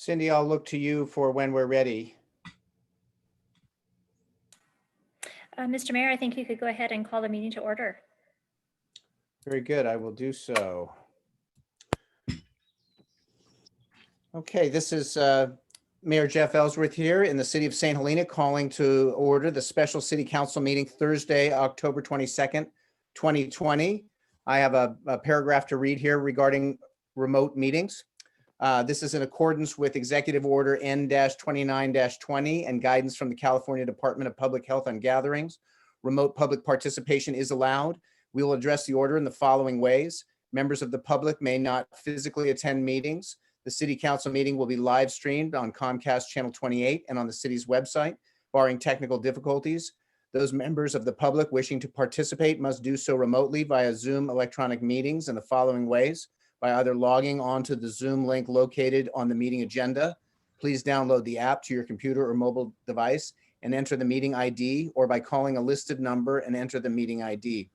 Cindy, I'll look to you for when we're ready. Mr. Mayor, I think you could go ahead and call the meeting to order. Very good, I will do so. Okay, this is Mayor Jeff Ellsworth here in the city of St. Helena calling to order the special city council meeting Thursday, October 22nd, 2020. I have a paragraph to read here regarding remote meetings. This is in accordance with Executive Order N-29-20 and guidance from the California Department of Public Health on gatherings. Remote public participation is allowed. We will address the order in the following ways. Members of the public may not physically attend meetings. The city council meeting will be live streamed on Comcast Channel 28 and on the city's website, barring technical difficulties. Those members of the public wishing to participate must do so remotely via Zoom electronic meetings in the following ways: by either logging onto the Zoom link located on the meeting agenda. Please download the app to your computer or mobile device and enter the meeting ID, or by calling a listed number and enter the meeting ID.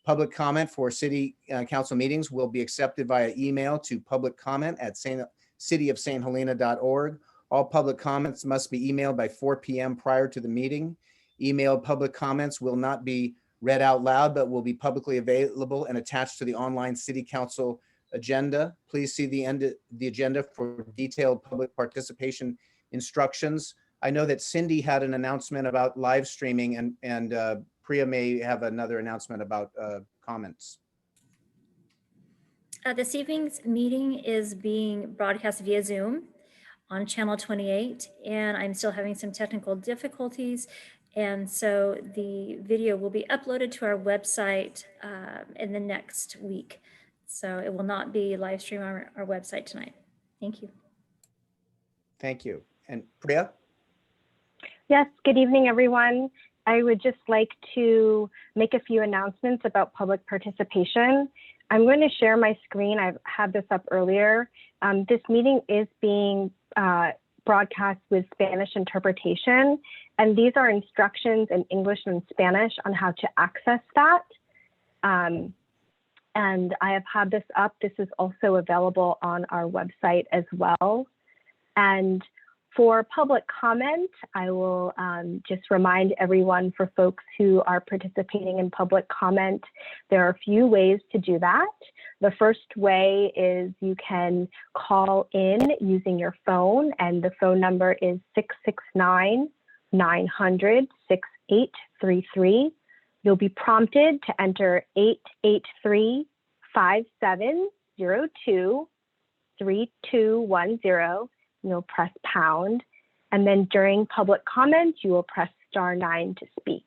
Public comment for city council meetings will be accepted via email to publiccomment@cityofsthelena.org. All public comments must be emailed by 4 p.m. prior to the meeting. Emailed public comments will not be read out loud, but will be publicly available and attached to the online city council agenda. Please see the end of the agenda for detailed public participation instructions. I know that Cindy had an announcement about live streaming, and Priya may have another announcement about comments. This evening's meeting is being broadcast via Zoom on Channel 28, and I'm still having some technical difficulties. And so the video will be uploaded to our website in the next week. So it will not be live streamed on our website tonight. Thank you. Thank you. And Priya? Yes, good evening, everyone. I would just like to make a few announcements about public participation. I'm going to share my screen. I've had this up earlier. This meeting is being broadcast with Spanish interpretation, and these are instructions in English and Spanish on how to access that. And I have had this up. This is also available on our website as well. And for public comment, I will just remind everyone, for folks who are participating in public comment, there are a few ways to do that. The first way is you can call in using your phone, and the phone number is 669-900-6833. You'll be prompted to enter 883-5702-3210. You'll press pound, and then during public comment, you will press *9 to speak.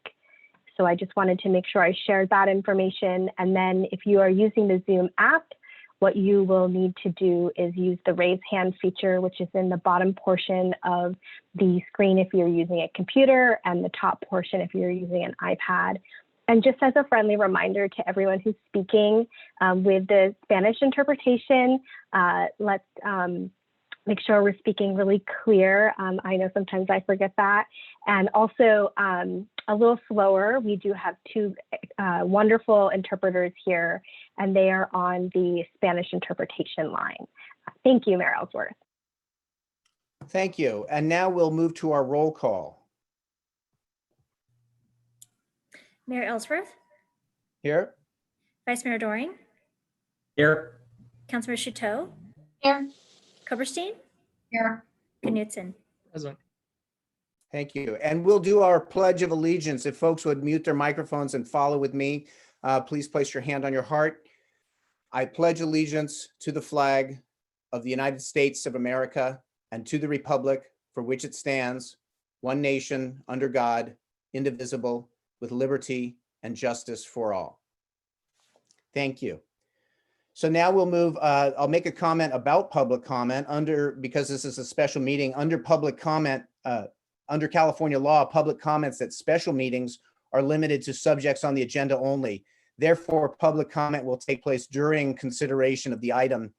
So I just wanted to make sure I shared that information. And then if you are using the Zoom app, what you will need to do is use the raise hand feature, which is in the bottom portion of the screen if you're using a computer, and the top portion if you're using an iPad. And just as a friendly reminder to everyone who's speaking, with the Spanish interpretation, let's make sure we're speaking really clear. I know sometimes I forget that. And also a little slower. We do have two wonderful interpreters here, and they are on the Spanish interpretation line. Thank you, Mayor Ellsworth. Thank you. And now we'll move to our roll call. Mayor Ellsworth? Here. Vice Mayor Doring? Here. Councilmember Chateau? Here. Koberstein? Here. Knutson? Present. Thank you. And we'll do our Pledge of Allegiance. If folks would mute their microphones and follow with me, please place your hand on your heart. I pledge allegiance to the flag of the United States of America and to the republic for which it stands, one nation, under God, indivisible, with liberty and justice for all. Thank you. So now we'll move, I'll make a comment about public comment because this is a special meeting, under public comment, under California law, public comments at special meetings are limited to subjects on the agenda only. Therefore, public comment will take place during consideration of the item.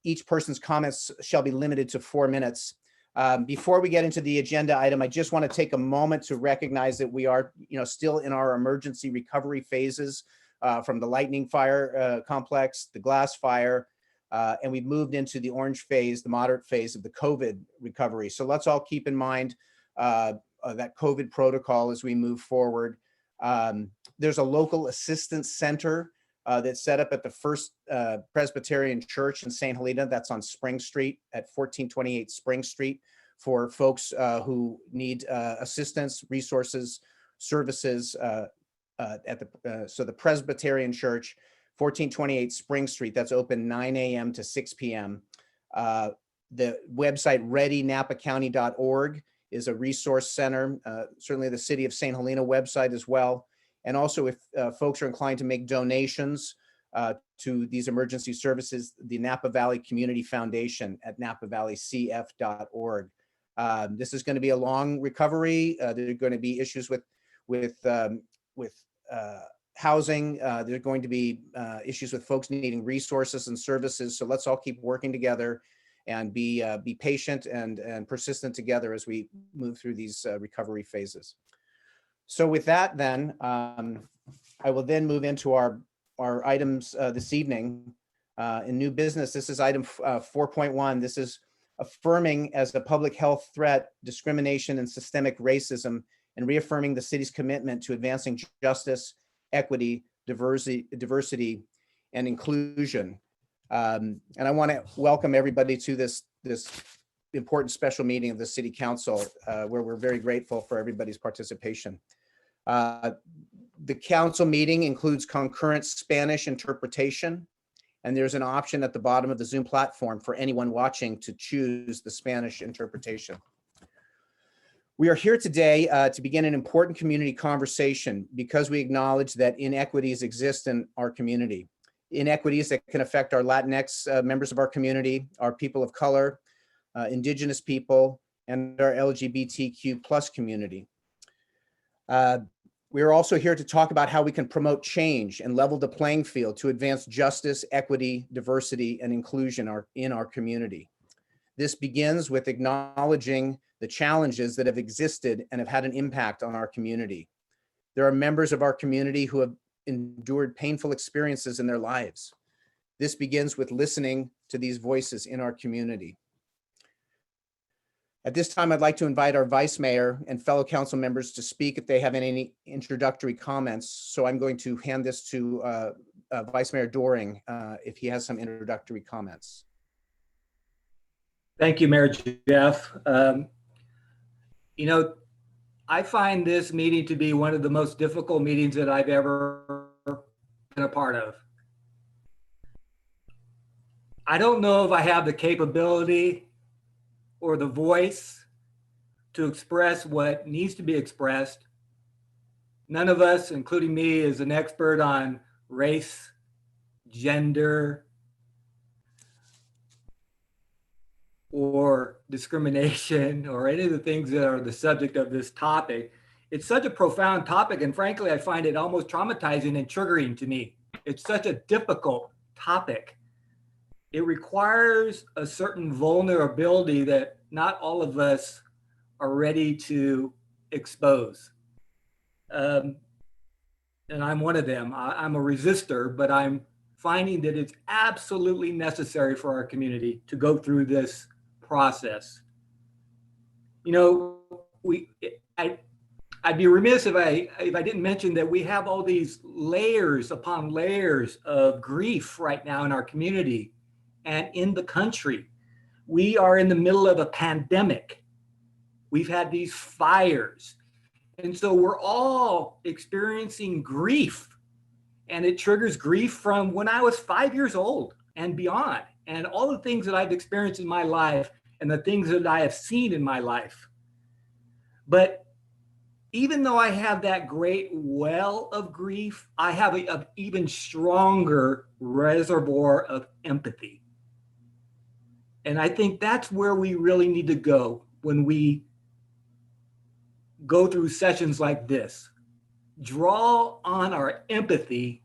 Each person's comments shall be limited to 4 minutes. Before we get into the agenda item, I just want to take a moment to recognize that we are, still in our emergency recovery phases from the lightning fire complex, the glass fire, And we've moved into the orange phase, the moderate phase of the COVID recovery. So let's all keep in mind that COVID protocol as we move forward. There's a local assistance center that's set up at the First Presbyterian Church in St. Helena. That's on Spring Street at 1428 Spring Street for folks who need assistance, resources, services so the Presbyterian Church, 1428 Spring Street, that's open 9 a.m. to 6 p.m. The website readynapacounty.org is a resource center, certainly the City of St. Helena website as well. And also if folks are inclined to make donations to these emergency services, the Napa Valley Community Foundation at napavalleycf.org. This is going to be a long recovery. There are going to be issues with housing. There are going to be issues with folks needing resources and services. So let's all keep working together and be patient and persistent together as we move through these recovery phases. So with that, then I will then move into our items this evening in new business. This is item 4.1. This is affirming as a public health threat, discrimination and systemic racism, and reaffirming the city's commitment to advancing justice, equity, diversity, and inclusion. And I want to welcome everybody to this important special meeting of the City Council, where we're very grateful for everybody's participation. The council meeting includes concurrent Spanish interpretation, and there's an option at the bottom of the Zoom platform for anyone watching to choose the Spanish interpretation. We are here today to begin an important community conversation because we acknowledge that inequities exist in our community. Inequities that can affect our Latinx members of our community, our people of color, Indigenous people, and our LGBTQ plus community. We are also here to talk about how we can promote change and level the playing field to advance justice, equity, diversity, and inclusion in our community. This begins with acknowledging the challenges that have existed and have had an impact on our community. There are members of our community who have endured painful experiences in their lives. This begins with listening to these voices in our community. At this time, I'd like to invite our Vice Mayor and fellow council members to speak if they have any introductory comments. So I'm going to hand this to Vice Mayor Doring if he has some introductory comments. Thank you, Mayor Jeff. You know, I find this meeting to be one of the most difficult meetings that I've ever been a part of. I don't know if I have the capability or the voice to express what needs to be expressed. None of us, including me, is an expert on race, gender, or discrimination, or any of the things that are the subject of this topic. It's such a profound topic, and frankly, I find it almost traumatizing and triggering to me. It's such a difficult topic. It requires a certain vulnerability that not all of us are ready to expose. And I'm one of them. I'm a resistor, but I'm finding that it's absolutely necessary for our community to go through this process. You know, I'd be remiss if I didn't mention that we have all these layers upon layers of grief right now in our community and in the country. We are in the middle of a pandemic. We've had these fires. And so we're all experiencing grief. And it triggers grief from when I was 5 years old and beyond. And all the things that I've experienced in my life and the things that I have seen in my life. But even though I have that great well of grief, I have an even stronger reservoir of empathy. And I think that's where we really need to go when we go through sessions like this. Draw on our empathy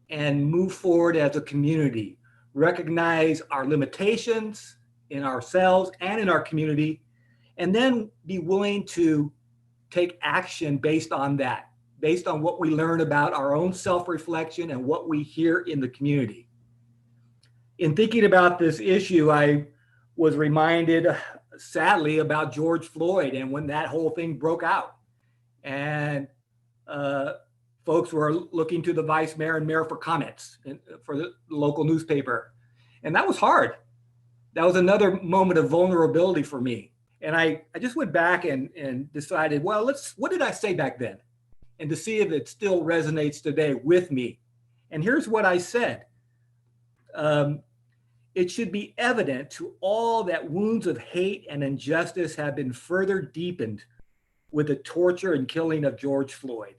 and move forward as a community. Recognize our limitations in ourselves and in our community, and then be willing to take action based on that, based on what we learn about our own self-reflection and what we hear in the community. in thinking about this issue, I was reminded, sadly, about George Floyd and when that whole thing broke out. And folks were looking to the vice mayor and mayor for comments for the local newspaper. And that was hard. That was another moment of vulnerability for me. And I just went back and decided, well, what did I say back then? And to see if it still resonates today with me. And here's what I said. It should be evident to all that wounds of hate and injustice have been further deepened with the torture and killing of George Floyd.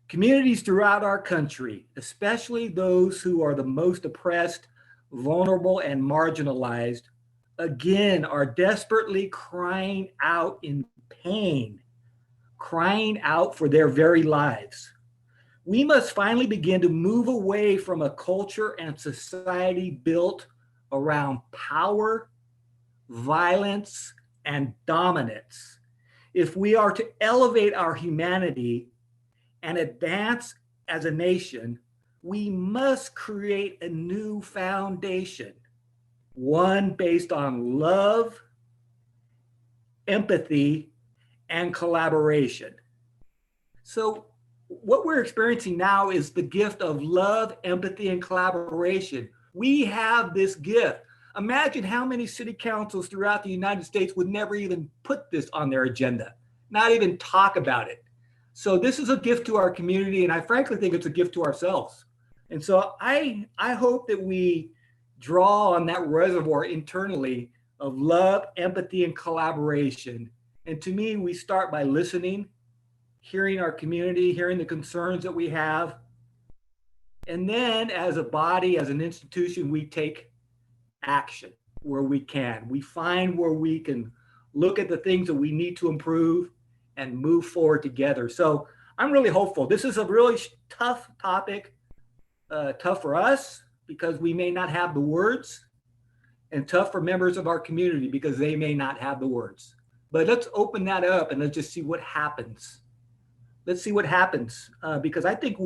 Communities throughout our country, especially those who are the most oppressed, vulnerable, and marginalized, again, are desperately crying out in pain, crying out for their very lives. We must finally begin to move away from a culture and society built around power, violence, and dominance. If we are to elevate our humanity and advance as a nation, we must create a new foundation, one based on love, empathy, and collaboration. So what we're experiencing now is the gift of love, empathy, and collaboration. We have this gift. Imagine how many city councils throughout the United States would never even put this on their agenda, not even talk about it. So this is a gift to our community, and I frankly think it's a gift to ourselves. And so I hope that we draw on that reservoir internally of love, empathy, and collaboration. And to me, we start by listening, hearing our community, hearing the concerns that we have. And then as a body, as an institution, we take action where we can. We find where we can look at the things that we need to improve and move forward together. So I'm really hopeful. This is a really tough topic, tough for us because we may not have the words, and tough for members of our community because they may not have the words. But let's open that up and let's just see what happens. Let's see what happens because I think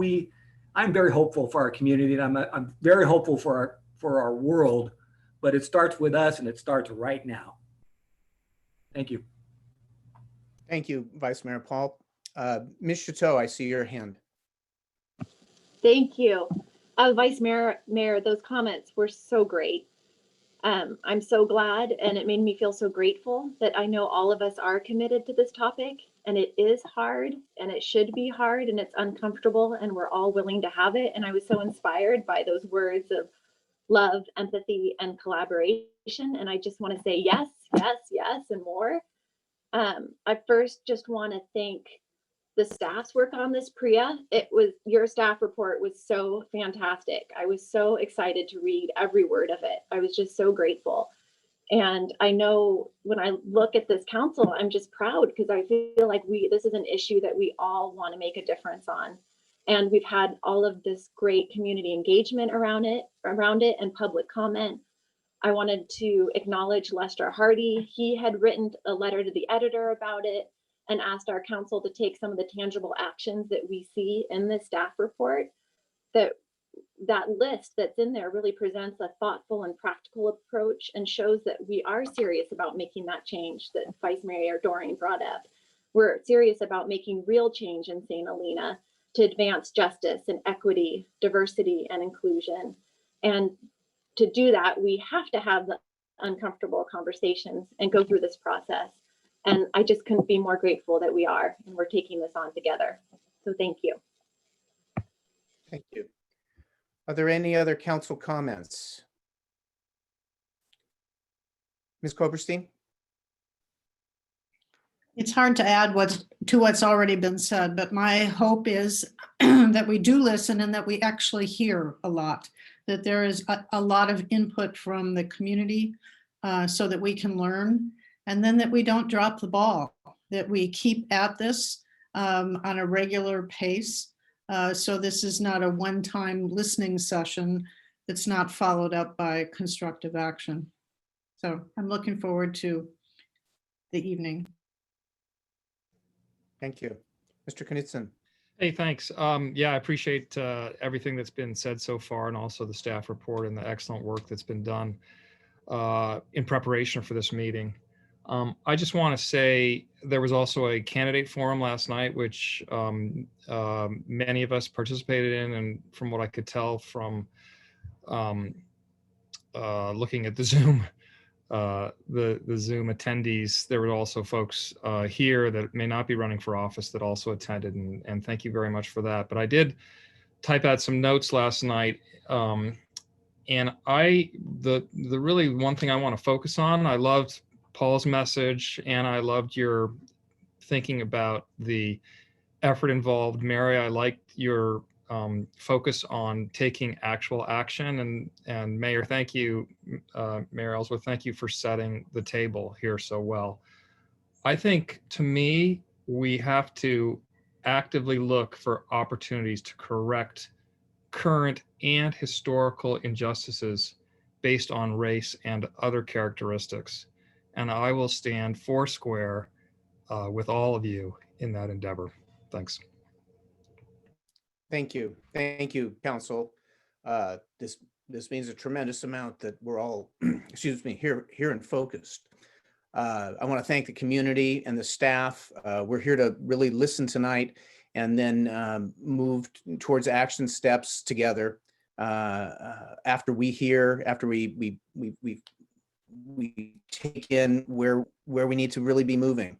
I'm very hopeful for our community, and I'm very hopeful for our world, but it starts with us and it starts right now. Thank you. Thank you, Vice Mayor Paul. Ms. Chateau, I see your hand. Thank you. Vice Mayor, those comments were so great. I'm so glad, and it made me feel so grateful that I know all of us are committed to this topic, and it is hard, and it should be hard, and it's uncomfortable, and we're all willing to have it. And I was so inspired by those words of love, empathy, and collaboration. And I just want to say yes, yes, yes, and more. I first just want to thank the staff's work on this, Priya. Your staff report was so fantastic. I was so excited to read every word of it. I was just so grateful. And I know when I look at this council, I'm just proud because I feel like this is an issue that we all want to make a difference on. And we've had all of this great community engagement around it and public comment. I wanted to acknowledge Lester Hardy. He had written a letter to the editor about it and asked our council to take some of the tangible actions that we see in this staff report. That list that's in there really presents a thoughtful and practical approach and shows that we are serious about making that change that Vice Mayor Doreen brought up. We're serious about making real change in St. Helena to advance justice and equity, diversity, and inclusion. And to do that, we have to have the uncomfortable conversations and go through this process. And I just couldn't be more grateful that we are, and we're taking this on together. So thank you. Thank you. Are there any other council comments? Ms. Koberstein? It's hard to add what's already been said, but my hope is that we do listen and that we actually hear a lot, that there is a lot of input from the community so that we can learn, and then that we don't drop the ball, that we keep at this on a regular pace. So this is not a one-time listening session that's not followed up by constructive action. So I'm looking forward to the evening. Thank you. Mr. Knudsen? Hey, thanks. Yeah, I appreciate everything that's been said so far, and also the staff report and the excellent work that's been done in preparation for this meeting. I just want to say there was also a candidate forum last night, which many of us participated in, and from what I could tell from looking at the Zoom, the Zoom attendees, there were also folks here that may not be running for office that also attended, and thank you very much for that. But I did type out some notes last night, and the really one thing I want to focus on, I loved Paul's message, and I loved your thinking about the effort involved. Mary, I liked your focus on taking actual action, and Mayor, thank you, Mayor Ellsworth, thank you for setting the table here so well. I think, to me, we have to actively look for opportunities to correct current and historical injustices based on race and other characteristics. And I will stand foursquare with all of you in that endeavor. Thanks. Thank you. Thank you, Council. This means a tremendous amount that we're all, excuse me, here and focused. I want to thank the community and the staff. We're here to really listen tonight and then move towards action steps together after we hear, after we take in where we need to really be moving.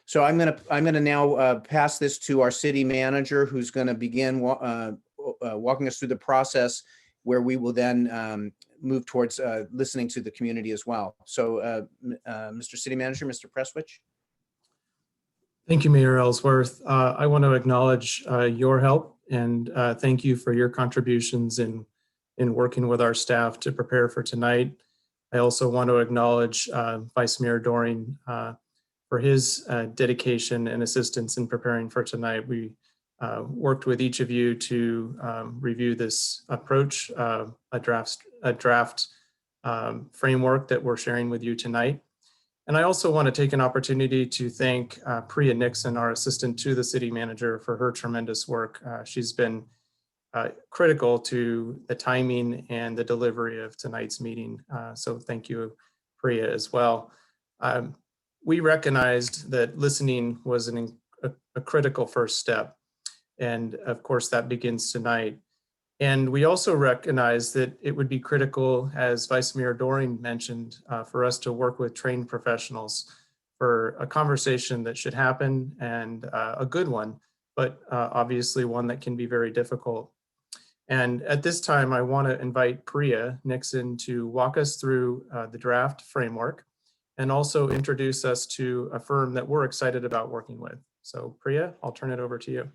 So I'm gonna now pass this to our city manager, who's going to begin walking us through the process, where we will then move towards listening to the community as well. So Mr. City Manager, Mr. Prestwich. Thank you, Mayor Ellsworth. I want to acknowledge your help and thank you for your contributions in working with our staff to prepare for tonight. I also want to acknowledge Vice Mayor Doring for his dedication and assistance in preparing for tonight. We worked with each of you to review this approach, a draft framework that we're sharing with you tonight. And I also want to take an opportunity to thank Priya Nixon, our assistant to the city manager, for her tremendous work. She's been critical to the timing and the delivery of tonight's meeting. So thank you, Priya, as well. We recognized that listening was a critical first step. And of course, that begins tonight. And we also recognize that it would be critical, as Vice Mayor Doring mentioned, for us to work with trained professionals for a conversation that should happen, and a good one, but obviously one that can be very difficult. And at this time, I want to invite Priya Nixon to walk us through the draft framework and also introduce us to a firm that we're excited about working with. So Priya, I'll turn it over to you.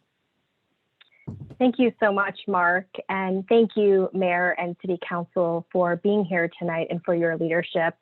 Thank you so much, Mark. And thank you, Mayor and City Council, for being here tonight and for your leadership.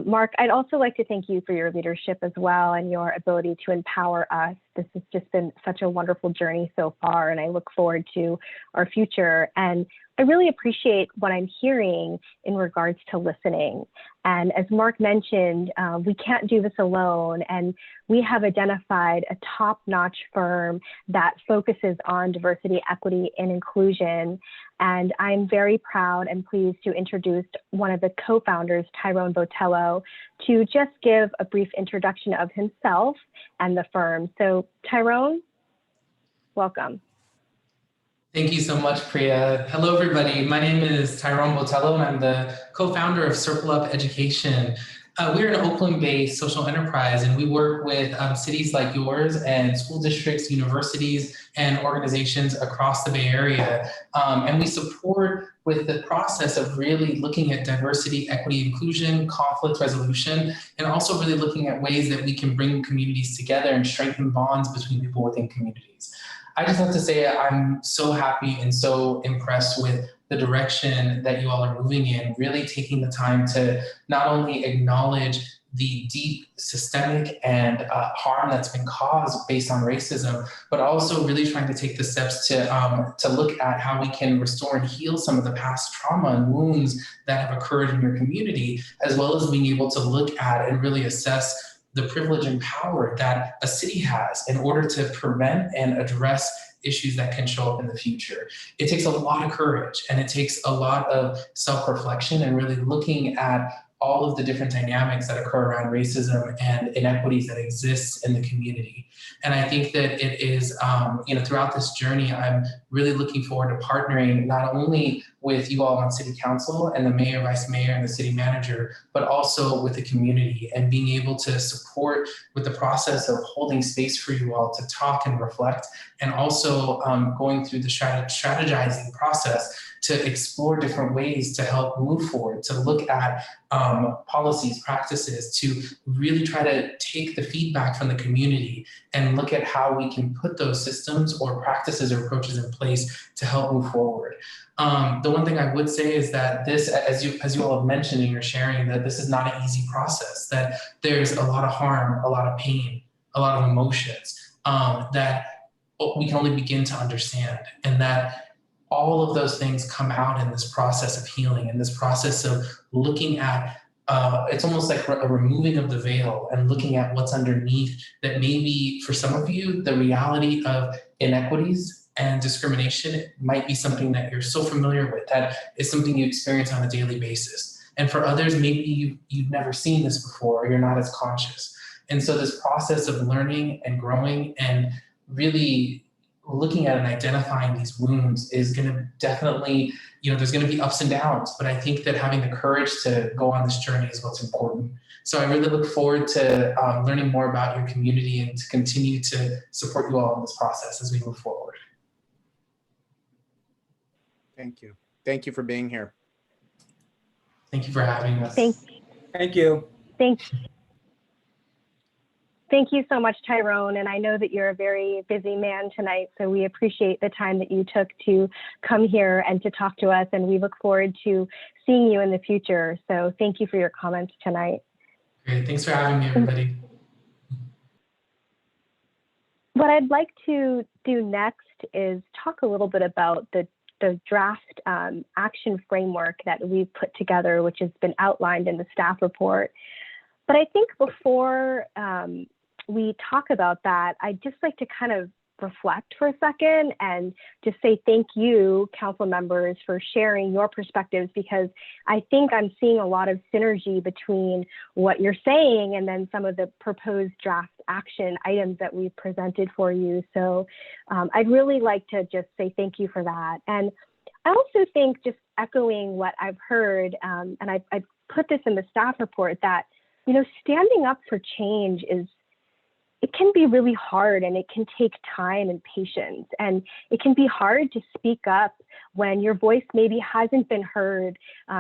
Mark, I'd also like to thank you for your leadership as well and your ability to empower us. This has just been such a wonderful journey so far, and I look forward to our future. And I really appreciate what I'm hearing in regards to listening. And as Mark mentioned, we can't do this alone. And we have identified a top-notch firm that focuses on diversity, equity, and inclusion. And I'm very proud and pleased to introduce one of the co-founders, Tyrone Botello, to just give a brief introduction of himself and the firm. So Tyrone, welcome. Thank you so much, Priya. Hello, everybody. My name is Tyrone Botello, and I'm the co-founder of Circle Up Education. We're an Oakland-based social enterprise, and we work with cities like yours and school districts, universities, and organizations across the Bay Area. And we support with the process of really looking at diversity, equity, inclusion, conflict resolution, and also really looking at ways that we can bring communities together and strengthen bonds between people within communities. I just have to say I'm so happy and so impressed with the direction that you all are moving in, really taking the time to not only acknowledge the deep systemic and harm that's been caused based on racism, but also really trying to take the steps to look at how we can restore and heal some of the past trauma and wounds that have occurred in your community, as well as being able to look at and really assess the privilege and power that a city has in order to prevent and address issues that can show up in the future. It takes a lot of courage, and it takes a lot of self-reflection and really looking at all of the different dynamics that occur around racism and inequities that exist in the community. And I think that it is, throughout this journey, I'm really looking forward to partnering not only with you all on City Council and the mayor, vice mayor, and the city manager, but also with the community, and being able to support with the process of holding space for you all to talk and reflect, and also going through the strategizing process to explore different ways to help move forward, to look at policies, practices, to really try to take the feedback from the community and look at how we can put those systems or practices or approaches in place to help move forward. The one thing I would say is that this, as you all have mentioned in your sharing, that this is not an easy process, that there's a lot of harm, a lot of pain, a lot of emotions that we can only begin to understand, and that all of those things come out in this process of healing, in this process of looking at, it's almost like a removing of the veil and looking at what's underneath, that maybe for some of you, the reality of inequities and discrimination might be something that you're so familiar with, that is something you experience on a daily basis. And for others, maybe you've never seen this before, or you're not as conscious. And so this process of learning and growing and really looking at and identifying these wounds is going to definitely, there's going to be ups and downs, but I think that having the courage to go on this journey is what's important. So I really look forward to learning more about your community and to continue to support you all in this process as we move forward. Thank you. Thank you for being here. Thank you for having us. Thank you. Thank you so much, Tyrone. And I know that you're a very busy man tonight, so we appreciate the time that you took to come here and to talk to us. And we look forward to seeing you in the future. So thank you for your comments tonight. Great. Thanks for having me, everybody. What I'd like to do next is talk a little bit about the draft action framework that we've put together, which has been outlined in the staff report. But I think before we talk about that, I'd just like to kind of reflect for a second and just say thank you, council members, for sharing your perspectives, because I think I'm seeing a lot of synergy between what you're saying and then some of the proposed draft action items that we've presented for you. So I'd really like to just say thank you for that. And I also think, just echoing what I've heard, and I've put this in the staff report, that standing up for change it can be really hard, and it can take time and patience, and it can be hard to speak up when your voice maybe hasn't been heard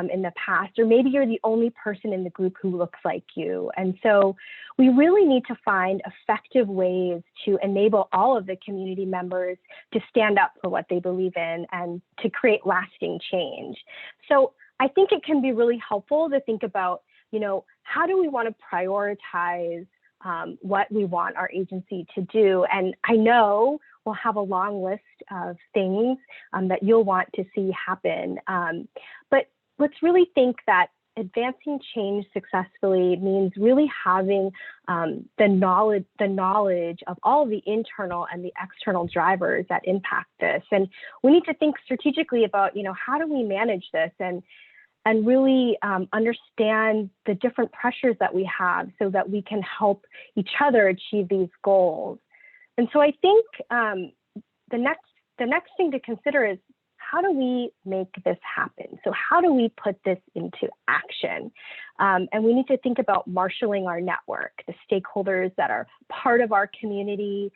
in the past, or maybe you're the only person in the group who looks like you. And so we really need to find effective ways to enable all of the community members to stand up for what they believe in and to create lasting change. So I think it can be really helpful to think about, how do we want to prioritize what we want our agency to do? And I know we'll have a long list of things that you'll want to see happen. But let's really think that advancing change successfully means really having the knowledge of all the internal and the external drivers that impact this. And we need to think strategically about, how do we manage this and really understand the different pressures that we have so that we can help each other achieve these goals. And so I think the next thing to consider is, how do we make this happen? So how do we put this into action? And we need to think about marshaling our network, the stakeholders that are part of our community,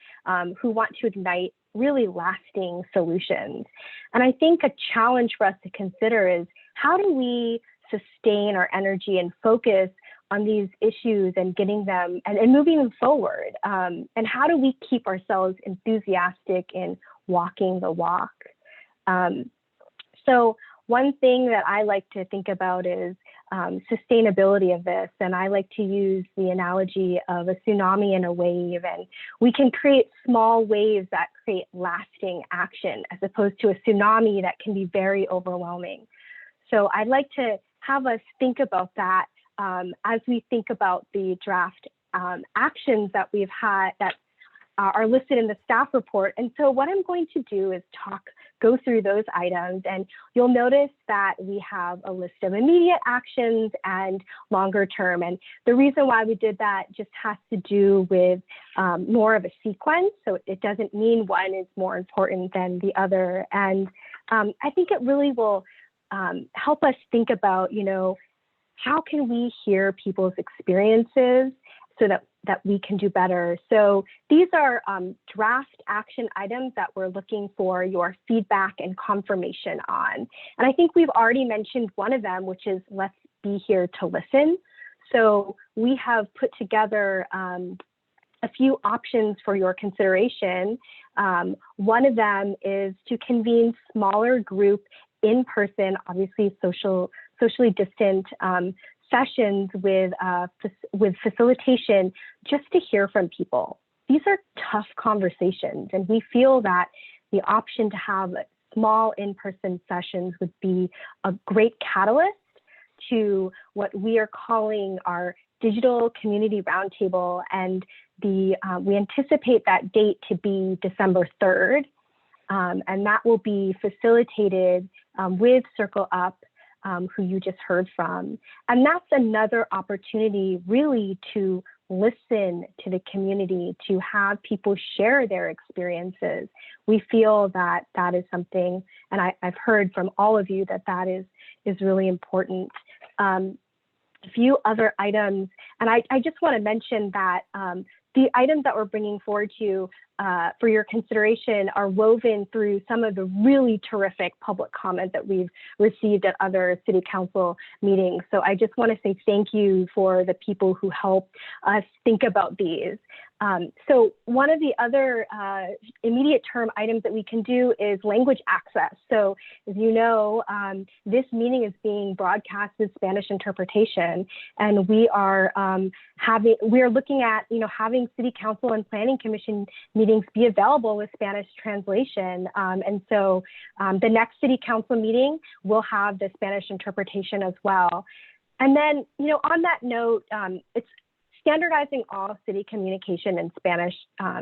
who want to ignite really lasting solutions. And I think a challenge for us to consider is, how do we sustain our energy and focus on these issues and getting them and moving them forward? And how do we keep ourselves enthusiastic in walking the walk? So one thing that I like to think about is sustainability of this. And I like to use the analogy of a tsunami and a wave. And we can create small waves that create lasting action, as opposed to a tsunami that can be very overwhelming. So I'd like to have us think about that as we think about the draft actions that we've had that are listed in the staff report. And so what I'm going to do is go through those items, and you'll notice that we have a list of immediate actions and longer term. And the reason why we did that just has to do with more of a sequence. So it doesn't mean one is more important than the other. And I think it really will help us think about, how can we hear people's experiences so that we can do better. So these are draft action items that we're looking for your feedback and confirmation on. And I think we've already mentioned one of them, which is let's be here to listen. So we have put together a few options for your consideration. One of them is to convene smaller group in person, obviously socially distant sessions with facilitation, just to hear from people. These are tough conversations, and we feel that the option to have small in-person sessions would be a great catalyst to what we are calling our digital community roundtable, and we anticipate that date to be December 3rd, and that will be facilitated with Circle Up, who you just heard from. And that's another opportunity really to listen to the community, to have people share their experiences. We feel that that is something, and I've heard from all of you that is really important. A few other items, and I just want to mention that the items that we're bringing forward to you for your consideration are woven through some of the really terrific public comment that we've received at other city council meetings. So I just want to say thank you for the people who helped us think about these. So one of the other immediate term items that we can do is language access. So as you know, this meeting is being broadcast with Spanish interpretation, and we are looking at having city council and planning commission meetings be available with Spanish translation. And so the next city council meeting will have the Spanish interpretation as well. And then, on that note, it's standardizing all city communication in Spanish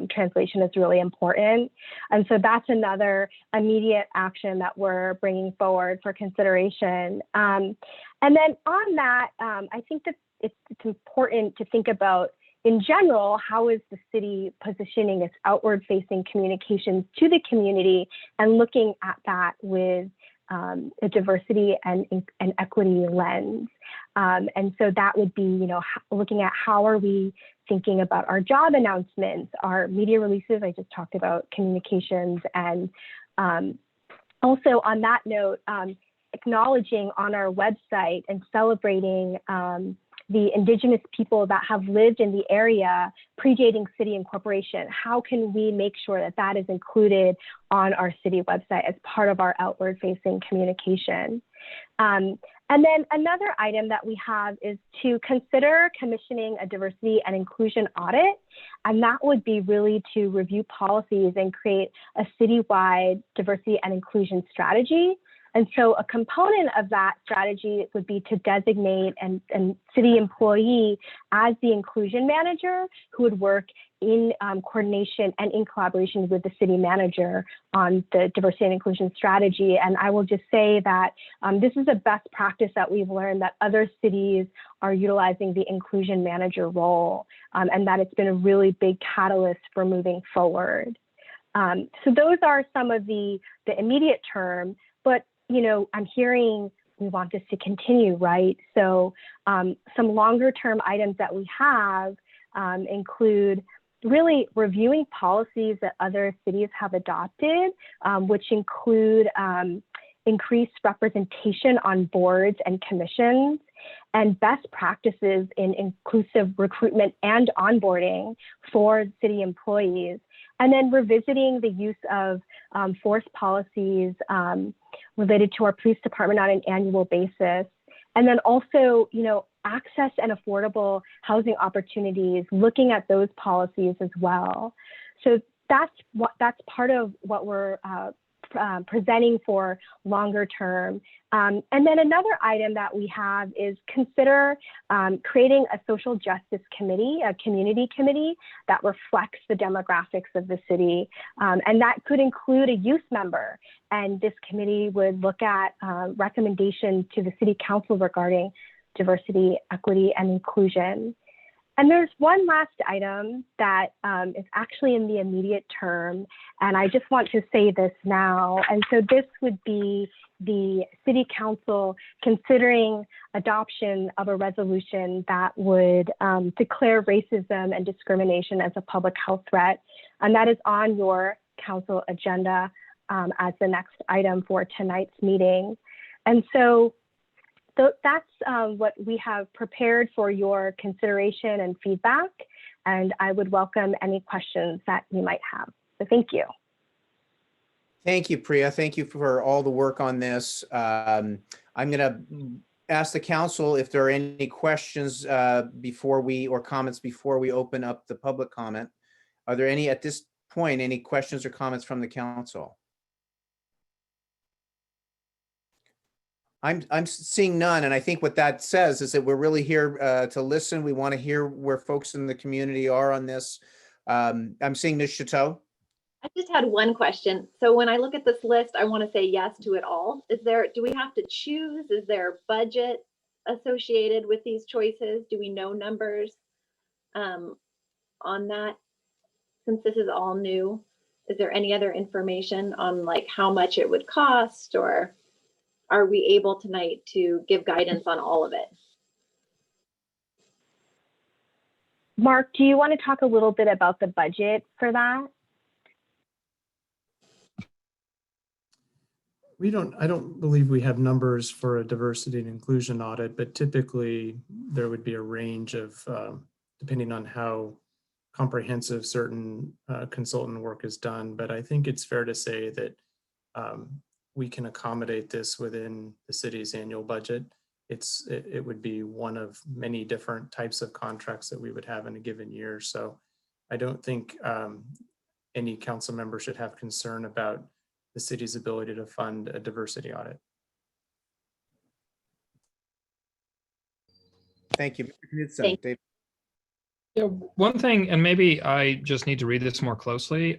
translation is really important. And so that's another immediate action that we're bringing forward for consideration. And then on that, I think that it's important to think about, in general, how is the city positioning its outward-facing communications to the community, and looking at that with a diversity and equity lens. And so that would be, looking at how are we thinking about our job announcements, our media releases. I just talked about communications, and also on that note, acknowledging on our website and celebrating the Indigenous people that have lived in the area predating city incorporation. How can we make sure that that is included on our city website as part of our outward-facing communication? And then another item that we have is to consider commissioning a diversity and inclusion audit. And that would be really to review policies and create a citywide diversity and inclusion strategy. And so a component of that strategy would be to designate a city employee as the inclusion manager, who would work in coordination and in collaboration with the city manager on the diversity and inclusion strategy. And I will just say that this is a best practice that we've learned, that other cities are utilizing the inclusion manager role, and that it's been a really big catalyst for moving forward. So those are some of the immediate term, but I'm hearing we want this to continue, right? So some longer term items that we have include really reviewing policies that other cities have adopted, which include increased representation on boards and commissions, and best practices in inclusive recruitment and onboarding for city employees. And then revisiting the use of force policies related to our police department on an annual basis. And then also, access and affordable housing opportunities, looking at those policies as well. So that's part of what we're presenting for longer term. And then another item that we have is consider creating a social justice committee, a community committee that reflects the demographics of the city. And that could include a youth member. And this committee would look at recommendations to the city council regarding diversity, equity, and inclusion. And there's one last item that is actually in the immediate term, and I just want to say this now. And so this would be the city council considering adoption of a resolution that would declare racism and discrimination as a public health threat. And that is on your council agenda as the next item for tonight's meeting. And so that's what we have prepared for your consideration and feedback, and I would welcome any questions that you might have. So thank you. Thank you, Priya. Thank you for all the work on this. I'm going to ask the council if there are any questions or comments before we open up the public comment. Are there any at this point, any questions or comments from the council? I'm seeing none, and I think what that says is that we're really here to listen. We want to hear where folks in the community are on this. I'm seeing Ms. Chateau. I just had one question. So when I look at this list, I want to say yes to it all. Do we have to choose? Is there budget associated with these choices? Do we know numbers on that? Since this is all new, is there any other information on like how much it would cost, or are we able tonight to give guidance on all of it? Mark, do you want to talk a little bit about the budget for that? I don't believe we have numbers for a diversity and inclusion audit, but typically there would be a range of, depending on how comprehensive certain consultant work is done. But I think it's fair to say that we can accommodate this within the city's annual budget. It would be one of many different types of contracts that we would have in a given year. So I don't think any council member should have concern about the city's ability to fund a diversity audit. Thank you. Thank Dave. Yeah, one thing, and maybe I just need to read this more closely.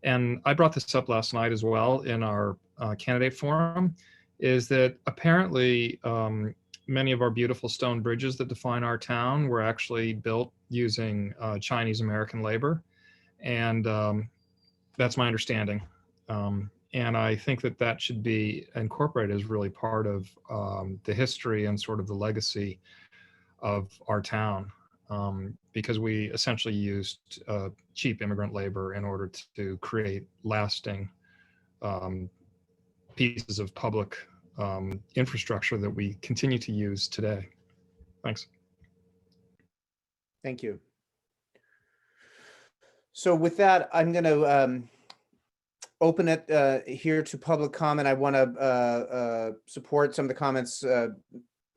And I brought this up last night as well in our candidate forum, is that apparently many of our beautiful stone bridges that define our town were actually built using Chinese American labor. And that's my understanding. And I think that that should be incorporated as really part of the history and sort of the legacy of our town, because we essentially used cheap immigrant labor in order to create lasting pieces of public infrastructure that we continue to use today. Thanks. Thank you. So with that, I'm going to open it here to public comment. I want to support some of the comments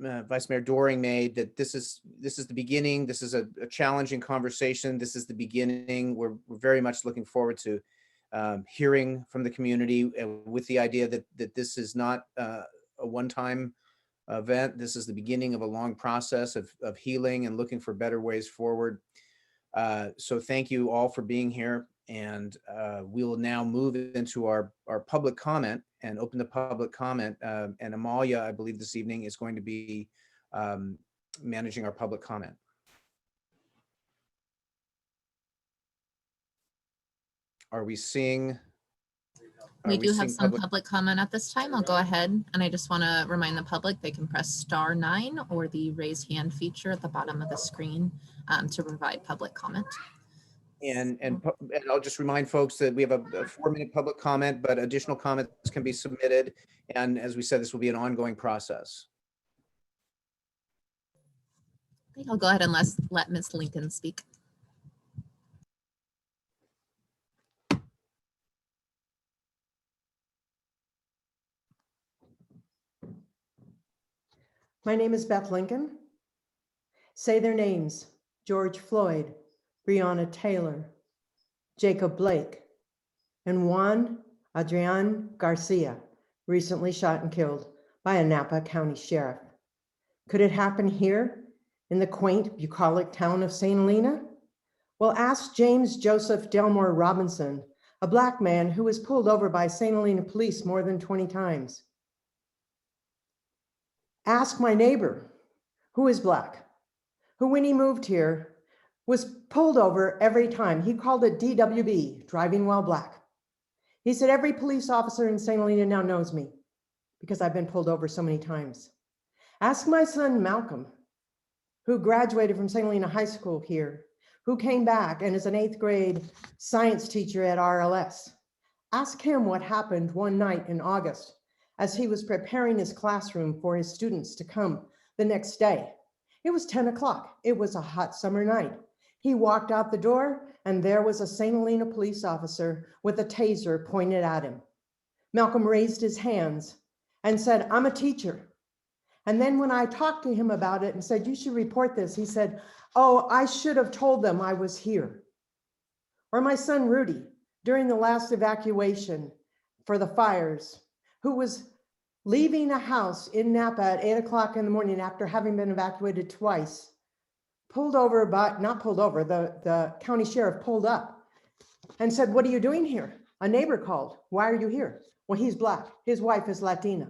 Vice Mayor Doring made, that this is the beginning. This is a challenging conversation. This is the beginning. We're very much looking forward to hearing from the community with the idea that this is not a one-time event. This is the beginning of a long process of healing and looking for better ways forward. So thank you all for being here. And we will now move into our public comment and open the public comment. And Amalia, I believe this evening, is going to be managing our public comment. Are we seeing? We do have some public comment at this time. I'll go ahead, and I just want to remind the public they can press *9 or the raise hand feature at the bottom of the screen to provide public comment. And I'll just remind folks that we have a 4-minute public comment, but additional comments can be submitted. And as we said, this will be an ongoing process. Okay, I'll go ahead and let Ms. Lincoln speak. My name is Beth Lincoln. Say their names: George Floyd, Breonna Taylor, Jacob Blake, and Juan Adrian Garcia, recently shot and killed by a Napa County sheriff. Could it happen here in the quaint, bucolic town of St. Helena? Well, ask James Joseph Delmore Robinson, a Black man who was pulled over by St. Helena police more than 20 times. Ask my neighbor, who is Black, who when he moved here was pulled over every time. He called it DWB, driving while Black. He said, every police officer in St. Helena now knows me because I've been pulled over so many times. Ask my son, Malcolm, who graduated from St. Helena High School here, who came back and is an 8th grade science teacher at RLS. Ask him what happened one night in August as he was preparing his classroom for his students to come the next day. It was 10 o'clock. It was a hot summer night. He walked out the door and there was a St. Helena police officer with a taser pointed at him. Malcolm raised his hands and said, I'm a teacher. And then when I talked to him about it and said, you should report this, he said, oh, I should have told them I was here. Or my son, Rudy, during the last evacuation for the fires, who was leaving a house in Napa at 8 o'clock in the morning after having been evacuated twice, pulled over, but not pulled over, the county sheriff pulled up and said, what are you doing here? A neighbor called, why are you here? Well, he's Black, his wife is Latina.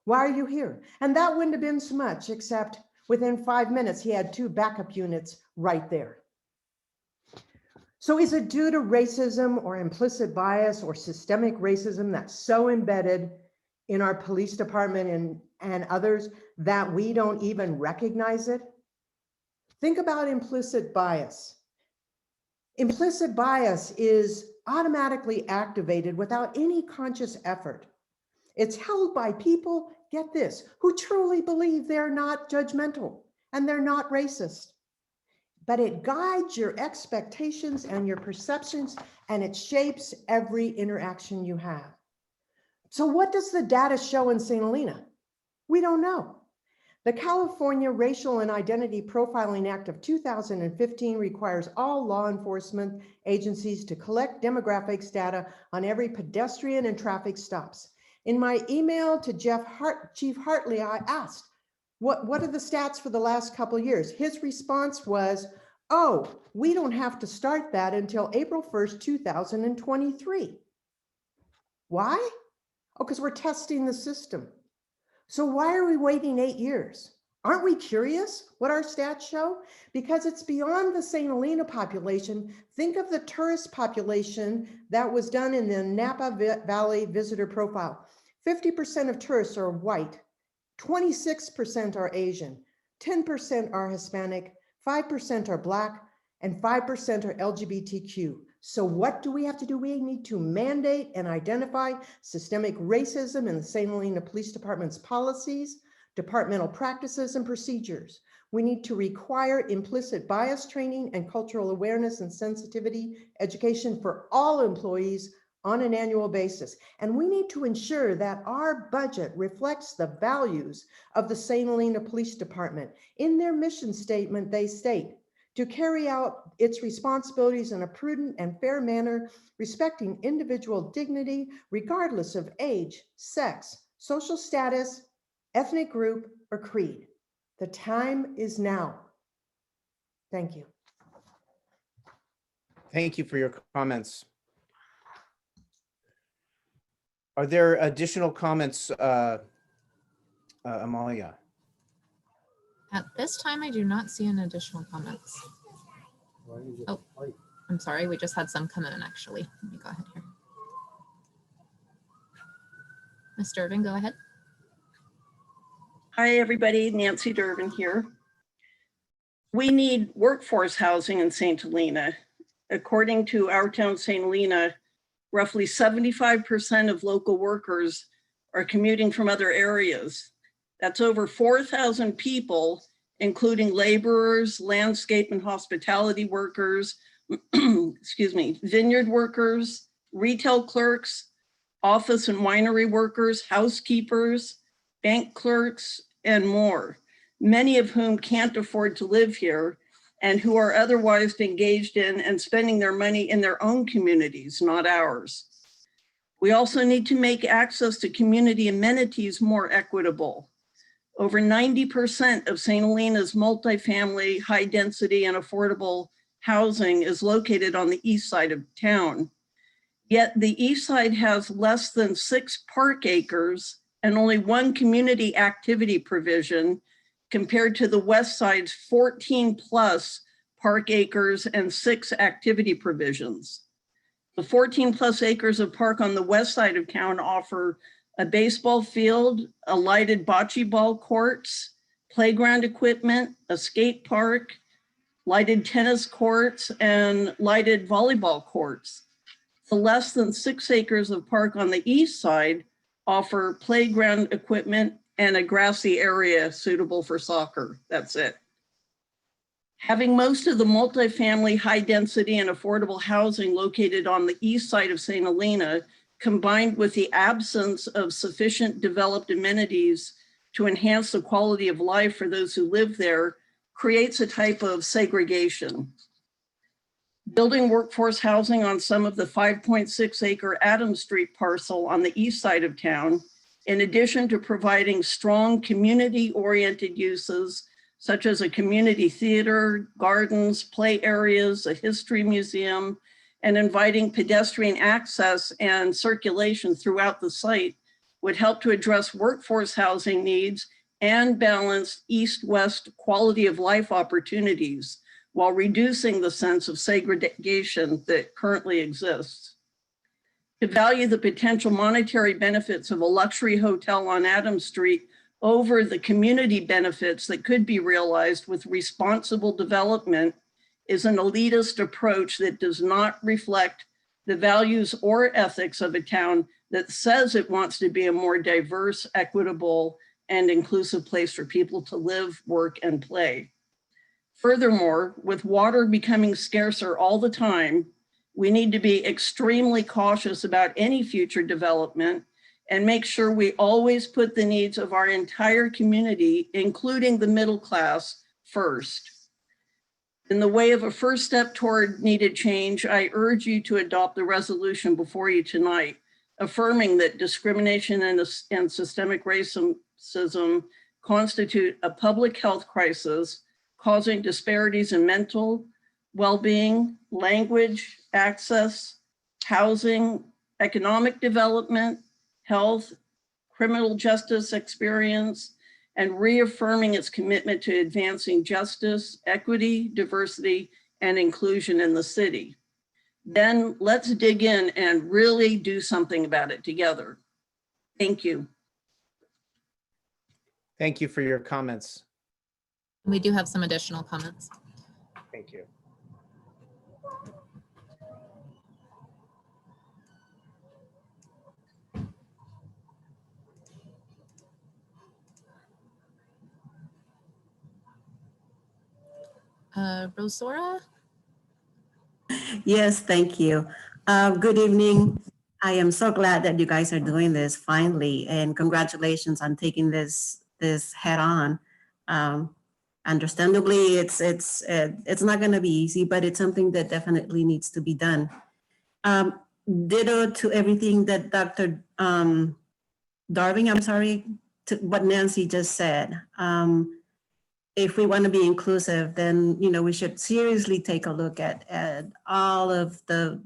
Why are you here? And that wouldn't have been so much, except within 5 minutes, he had 2 backup units right there. So is it due to racism or implicit bias or systemic racism that's so embedded in our police department and others that we don't even recognize it? Think about implicit bias. Implicit bias is automatically activated without any conscious effort. It's held by people, get this, who truly believe they're not judgmental and they're not racist. But it guides your expectations and your perceptions, and it shapes every interaction you have. So what does the data show in St. Helena? We don't know. The California Racial and Identity Profiling Act of 2015 requires all law enforcement agencies to collect demographics data on every pedestrian and traffic stops. In my email to Chief Hartley, I asked, what are the stats for the last couple of years? His response was, oh, we don't have to start that until April 1st, 2023. Why? Oh, because we're testing the system. So why are we waiting 8 years? Aren't we curious what our stats show? Because it's beyond the St. Helena population. Think of the tourist population that was done in the Napa Valley visitor profile. 50% of tourists are white, 26% are Asian, 10% are Hispanic, 5% are Black, and 5% are LGBTQ. So what do we have to do? We need to mandate and identify systemic racism in the St. Helena Police Department's policies, departmental practices, and procedures. We need to require implicit bias training and cultural awareness and sensitivity education for all employees on an annual basis. And we need to ensure that our budget reflects the values of the St. Helena Police Department. In their mission statement, they state, to carry out its responsibilities in a prudent and fair manner, respecting individual dignity, regardless of age, sex, social status, ethnic group, or creed. The time is now. Thank you. Thank you for your comments. Are there additional comments, Amalia? At this time, I do not see any additional comments. Oh, I'm sorry. We just had some come in, actually. Let me go ahead here. Ms. Durbin, go ahead. Hi, everybody. Nancy Durbin here. We need workforce housing in St. Helena. According to Our Town St. Helena, roughly 75% of local workers are commuting from other areas. That's over 4,000 people, including laborers, landscape and hospitality workers, excuse me, vineyard workers, retail clerks, office and winery workers, housekeepers, bank clerks, and more, many of whom can't afford to live here and who are otherwise engaged in and spending their money in their own communities, not ours. We also need to make access to community amenities more equitable. Over 90% of St. Helena's multifamily, high density and affordable housing is located on the east side of town. Yet the east side has less than 6 park acres and only 1 community activity provision compared to the west side's 14 plus park acres and 6 activity provisions. The 14 plus acres of park on the west side of town offer a baseball field, a lighted bocce ball courts, playground equipment, a skate park, lighted tennis courts, and lighted volleyball courts. The less than 6 acres of park on the east side offer playground equipment and a grassy area suitable for soccer. That's it. Having most of the multifamily, high density and affordable housing located on the east side of St. Helena, combined with the absence of sufficient developed amenities to enhance the quality of life for those who live there, creates a type of segregation. Building workforce housing on some of the 5.6 acre Adams Street parcel on the east side of town, in addition to providing strong community-oriented uses, such as a community theater, gardens, play areas, a history museum, and inviting pedestrian access and circulation throughout the site, would help to address workforce housing needs and balance east-west quality of life opportunities, while reducing the sense of segregation that currently exists. To value the potential monetary benefits of a luxury hotel on Adams Street over the community benefits that could be realized with responsible development is an elitist approach that does not reflect the values or ethics of a town that says it wants to be a more diverse, equitable, and inclusive place for people to live, work, and play. Furthermore, with water becoming scarcer all the time, we need to be extremely cautious about any future development and make sure we always put the needs of our entire community, including the middle class, first. In the way of a first step toward needed change, I urge you to adopt the resolution before you tonight, affirming that discrimination and systemic racism constitute a public health crisis, causing disparities in mental well-being, language, access, housing, economic development, health, criminal justice experience, and reaffirming its commitment to advancing justice, equity, diversity, and inclusion in the city. Then let's dig in and really do something about it together. Thank you. Thank you for your comments. We do have some additional comments. Thank you. Rosora? Yes, thank you. Good evening. I am so glad that you guys are doing this finally, and congratulations on taking this head on. Understandably, it's not going to be easy, but it's something that definitely needs to be done. Ditto to everything that Dr. Darving, I'm sorry, to what Nancy just said. If we want to be inclusive, then we should seriously take a look at all of the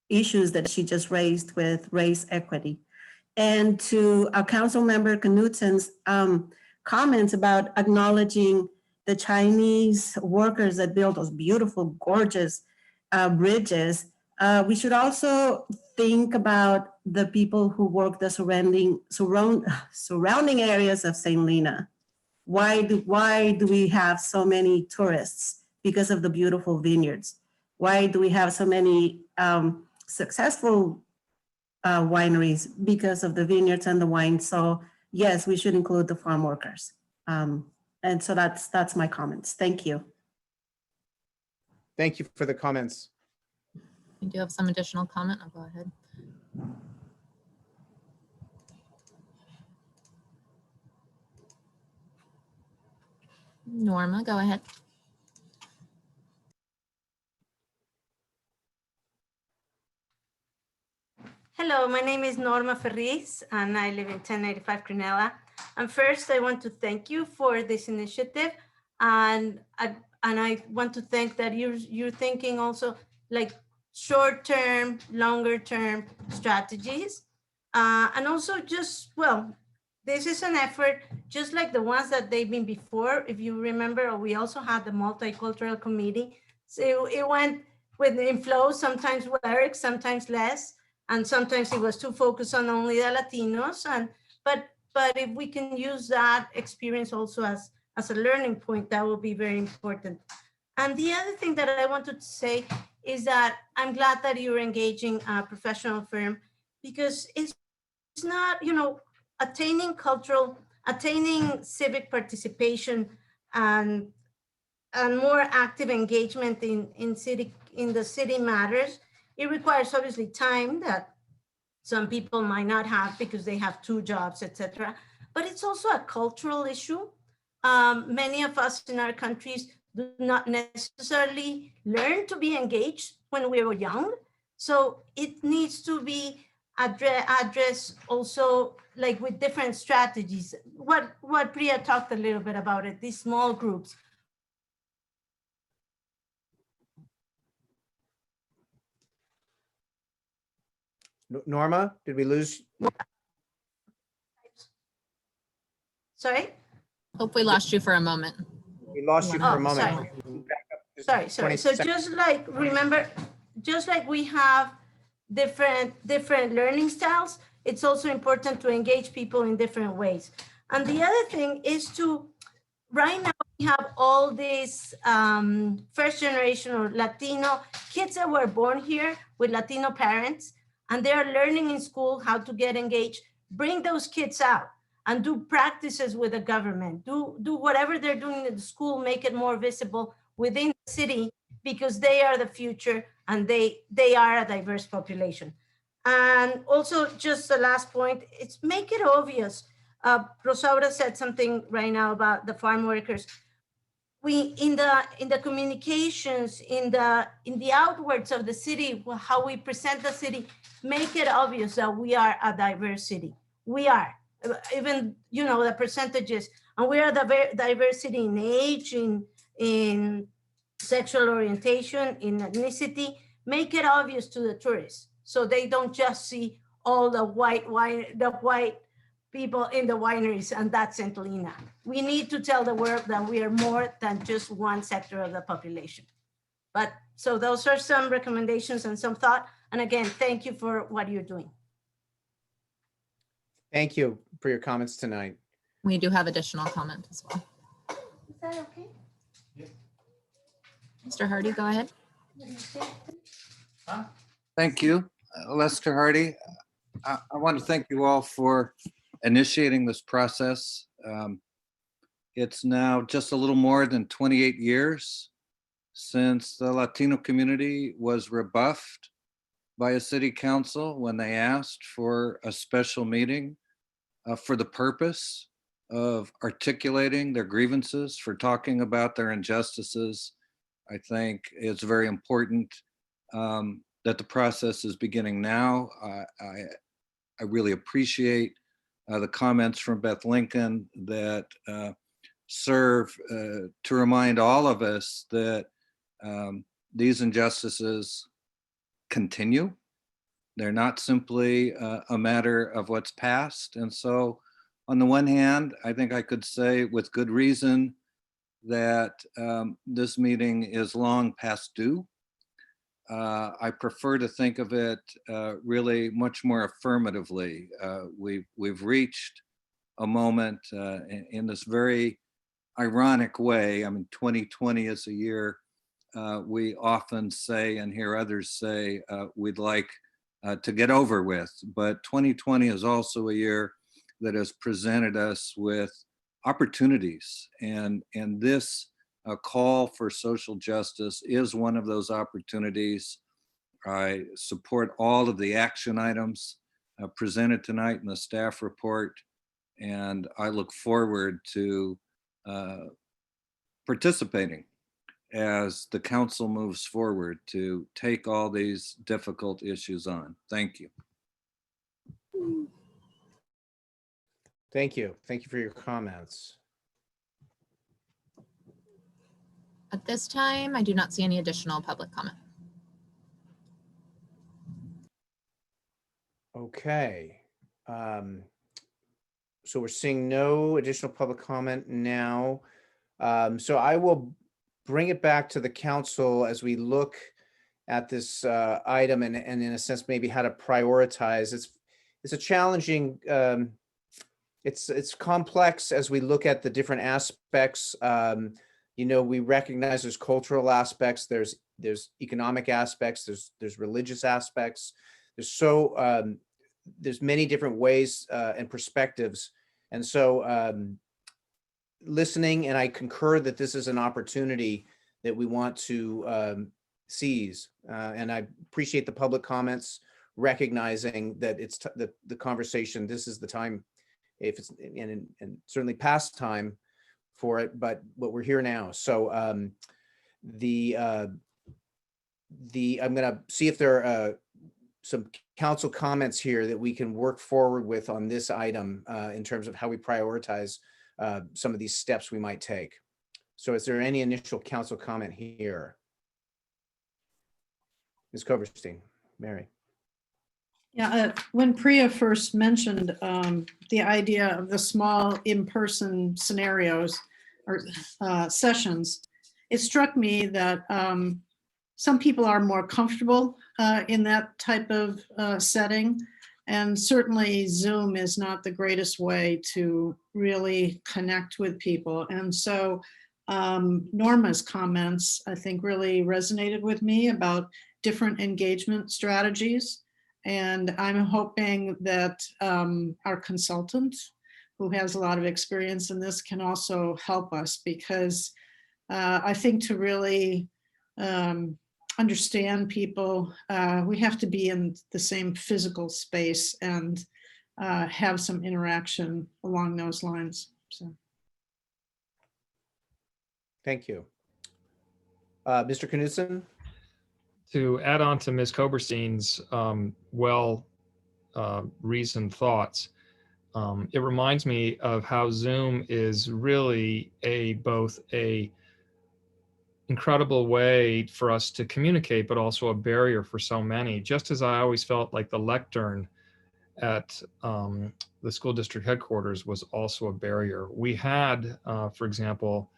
issues that she just raised with race equity. And to our council member Knudsen's comments about acknowledging the Chinese workers that build those beautiful, gorgeous bridges, we should also think about the people who work the surrounding areas of St. Helena. Why do we have so many tourists? Because of the beautiful vineyards. Why do we have so many successful wineries? Because of the vineyards and the wine. So yes, we should include the farm workers. And so that's my comments. Thank you. Thank you for the comments. We do have some additional comment. I'll go ahead. Norma, go ahead. Hello, my name is Norma Ferriz, and I live in 1095 Crinella. And first, I want to thank you for this initiative, and I want to thank that you're thinking also like short-term, longer-term strategies, and also just, well, this is an effort just like the ones that they've been before. If you remember, we also had the multicultural committee, so it went with inflow, sometimes work, sometimes less. And sometimes it was too focused on only the Latinos. But if we can use that experience also as a learning point, that will be very important. And the other thing that I wanted to say is that I'm glad that you're engaging a professional firm, because it's not, attaining civic participation and more active engagement in the city matters. It requires obviously time that some people might not have because they have 2 jobs, etc. But it's also a cultural issue. Many of us in our countries do not necessarily learn to be engaged when we were young. So it needs to be addressed also like with different strategies. What Priya talked a little bit about it, these small groups. Norma, did we lose? Sorry? Hope we lost you for a moment. We lost you for a moment. Sorry. So just like, remember, just like we have different learning styles, it's also important to engage people in different ways. And the other thing is right now we have all these first generation or Latino kids that were born here with Latino parents, and they are learning in school how to get engaged. Bring those kids out and do practices with the government. Do whatever they're doing in the school, make it more visible within the city, because they are the future and they are a diverse population. And also, just the last point, it's make it obvious. Rosaura said something right now about the farm workers. We in the communications, in the outwards of the city, how we present the city, make it obvious that we are a diverse city. We are, even the percentages, and we are the diversity in age, in sexual orientation, in ethnicity. Make it obvious to the tourists so they don't just see all the white people in the wineries, and that's St. Helena. We need to tell the world that we are more than just one sector of the population. But so those are some recommendations and some thought. And again, thank you for what you're doing. Thank you for your comments tonight. We do have additional comment as well. Is that okay? Mr. Hardy, go ahead. Thank you, Lester Hardy. I want to thank you all for initiating this process. It's now just a little more than 28 years since the Latino community was rebuffed by a city council when they asked for a special meeting for the purpose of articulating their grievances, for talking about their injustices. I think it's very important that the process is beginning now. I really appreciate the comments from Beth Lincoln that serve to remind all of us that these injustices continue. They're not simply a matter of what's past. And so on the one hand, I think I could say with good reason that this meeting is long past due. I prefer to think of it really much more affirmatively. We've reached a moment in this very ironic way. I mean, 2020 is a year we often say and hear others say we'd like to get over with, but 2020 is also a year that has presented us with opportunities, and this call for social justice is one of those opportunities. I support all of the action items presented tonight in the staff report, and I look forward to participating as the council moves forward to take all these difficult issues on. Thank you. Thank you. Thank you for your comments. At this time, I do not see any additional public comment. Okay. So we're seeing no additional public comment now. So I will bring it back to the council as we look at this item and in a sense, maybe how to prioritize. It's a challenging, it's complex as we look at the different aspects. You know, we recognize there's cultural aspects, there's economic aspects, there's religious aspects. There's many different ways and perspectives. And so listening, and I concur that this is an opportunity that we want to seize. And I appreciate the public comments, recognizing that it's the conversation, this is the time, if it's, and certainly past time for it, but we're here now. So I'm gonna see if there are some council comments here that we can work forward with on this item in terms of how we prioritize some of these steps we might take. So is there any initial council comment here? Ms. Koverstein, Mary. Yeah, when Priya first mentioned the idea of the small in-person scenarios or sessions, it struck me that some people are more comfortable in that type of setting. And certainly Zoom is not the greatest way to really connect with people. And so Norma's comments, I think, really resonated with me about different engagement strategies. And I'm hoping that our consultant, who has a lot of experience in this, can also help us, because I think to really understand people, we have to be in the same physical space and have some interaction along those lines. So, thank you. Mr. Knudsen? To add on to Ms. Koberstein's reasoned thoughts, it reminds me of how Zoom is really both a incredible way for us to communicate, but also a barrier for so many. Just as I always felt like the lectern at the school district headquarters was also a barrier. We had, for example,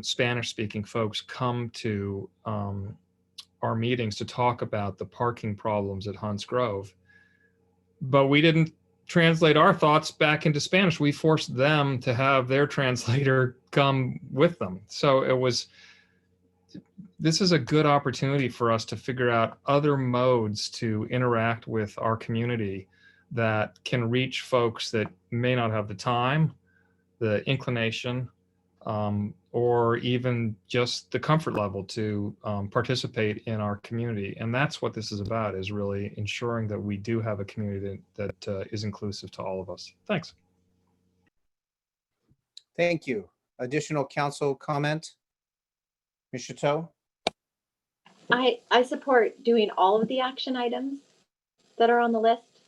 Spanish-speaking folks come to our meetings to talk about the parking problems at Hunts Grove, but we didn't translate our thoughts back into Spanish. We forced them to have their translator come with them. So this is a good opportunity for us to figure out other modes to interact with our community that can reach folks that may not have the time, the inclination, or even just the comfort level to participate in our community. And that's what this is about, is really ensuring that we do have a community that is inclusive to all of us. Thanks. Thank you. Additional council comment? Ms. Chateau? I support doing all of the action items that are on the list.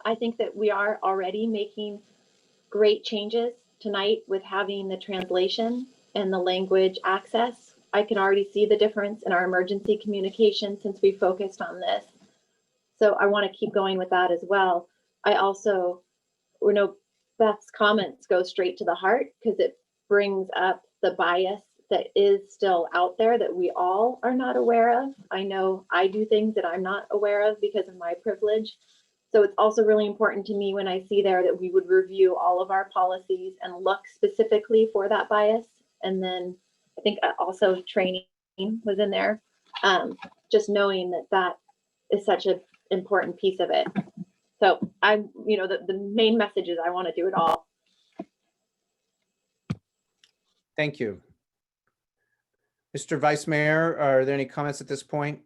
I think that we are already making great changes tonight with having the translation and the language access. I can already see the difference in our emergency communication since we focused on this. So I want to keep going with that as well. I also, Beth's comments go straight to the heart, because it brings up the bias that is still out there that we all are not aware of. I know I do things that I'm not aware of because of my privilege. So it's also really important to me when I see there that we would review all of our policies and look specifically for that bias. And then I think also training was in there. Just knowing that that is such an important piece of it. So the main message is I want to do it all. Thank you. Mr. Vice Mayor, are there any comments at this point?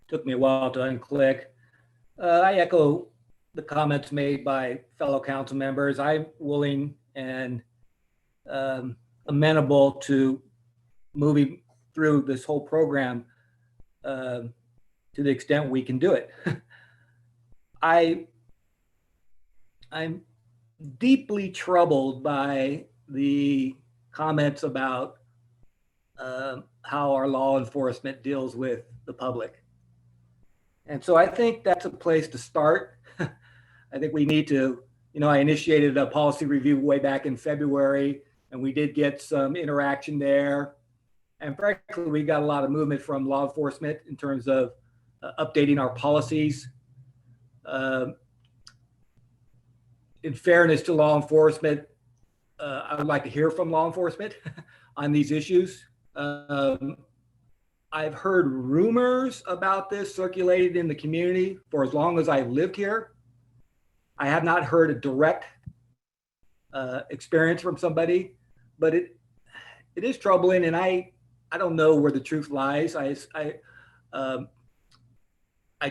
Took me a while to unclick. I echo the comments made by fellow council members. I'm willing and amenable to moving through this whole program to the extent we can do it. I'm deeply troubled by the comments about how our law enforcement deals with the public. And so I think that's a place to start. I think we need to, I initiated a policy review way back in February, and we did get some interaction there. And frankly, we got a lot of movement from law enforcement in terms of updating our policies. In fairness to law enforcement, I would like to hear from law enforcement on these issues. I've heard rumors about this circulated in the community for as long as I've lived here. I have not heard a direct experience from somebody, but it is troubling, and I don't know where the truth lies. I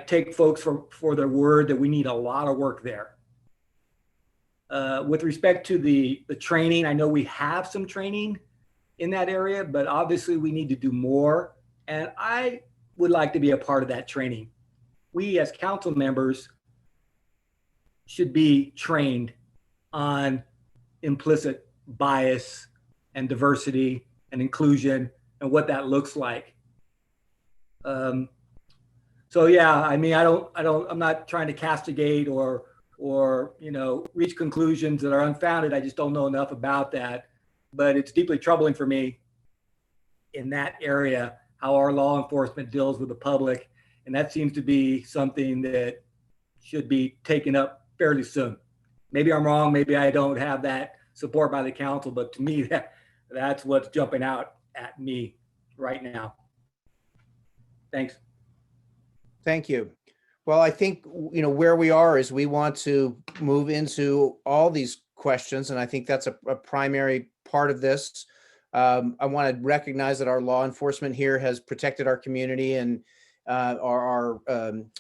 take folks for their word that we need a lot of work there. With respect to the training, I know we have some training in that area, but obviously we need to do more. And I would like to be a part of that training. We as council members should be trained on implicit bias and diversity and inclusion and what that looks like. So yeah, I mean, I'm not trying to castigate or reach conclusions that are unfounded. I just don't know enough about that. But it's deeply troubling for me in that area, how our law enforcement deals with the public. And that seems to be something that should be taken up fairly soon. Maybe I'm wrong. Maybe I don't have that support by the council, but to me, that's what's jumping out at me right now. Thanks. Thank you. Well, I think, where we are is we want to move into all these questions, and I think that's a primary part of this. I want to recognize that our law enforcement here has protected our community and our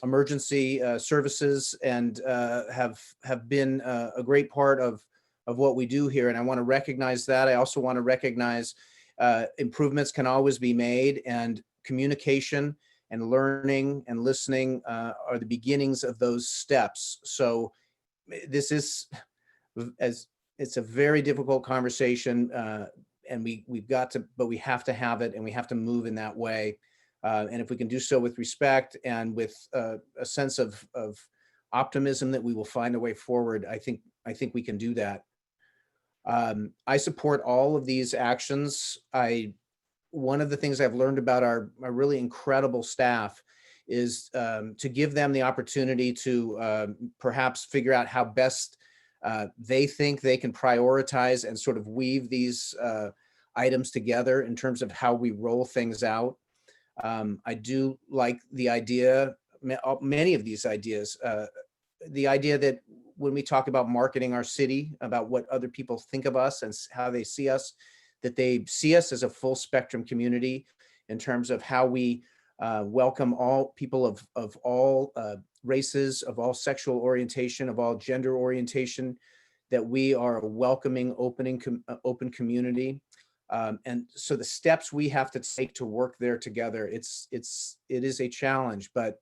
emergency services, and have been a great part of what we do here. And I want to recognize that. I also want to recognize improvements can always be made, and communication and learning and listening are the beginnings of those steps. So this is, it's a very difficult conversation, and we've got to, but we have to have it, and we have to move in that way. And if we can do so with respect and with a sense of optimism that we will find a way forward, I think we can do that. I support all of these actions. One of the things I've learned about our really incredible staff is to give them the opportunity to perhaps figure out how best they think they can prioritize and sort of weave these items together in terms of how we roll things out. I do like the idea, many of these ideas, the idea that when we talk about marketing our city, about what other people think of us and how they see us, that they see us as a full spectrum community in terms of how we welcome all people of all races, of all sexual orientation, of all gender orientation, that we are a welcoming, open community. And so the steps we have to take to work there together, it is a challenge, but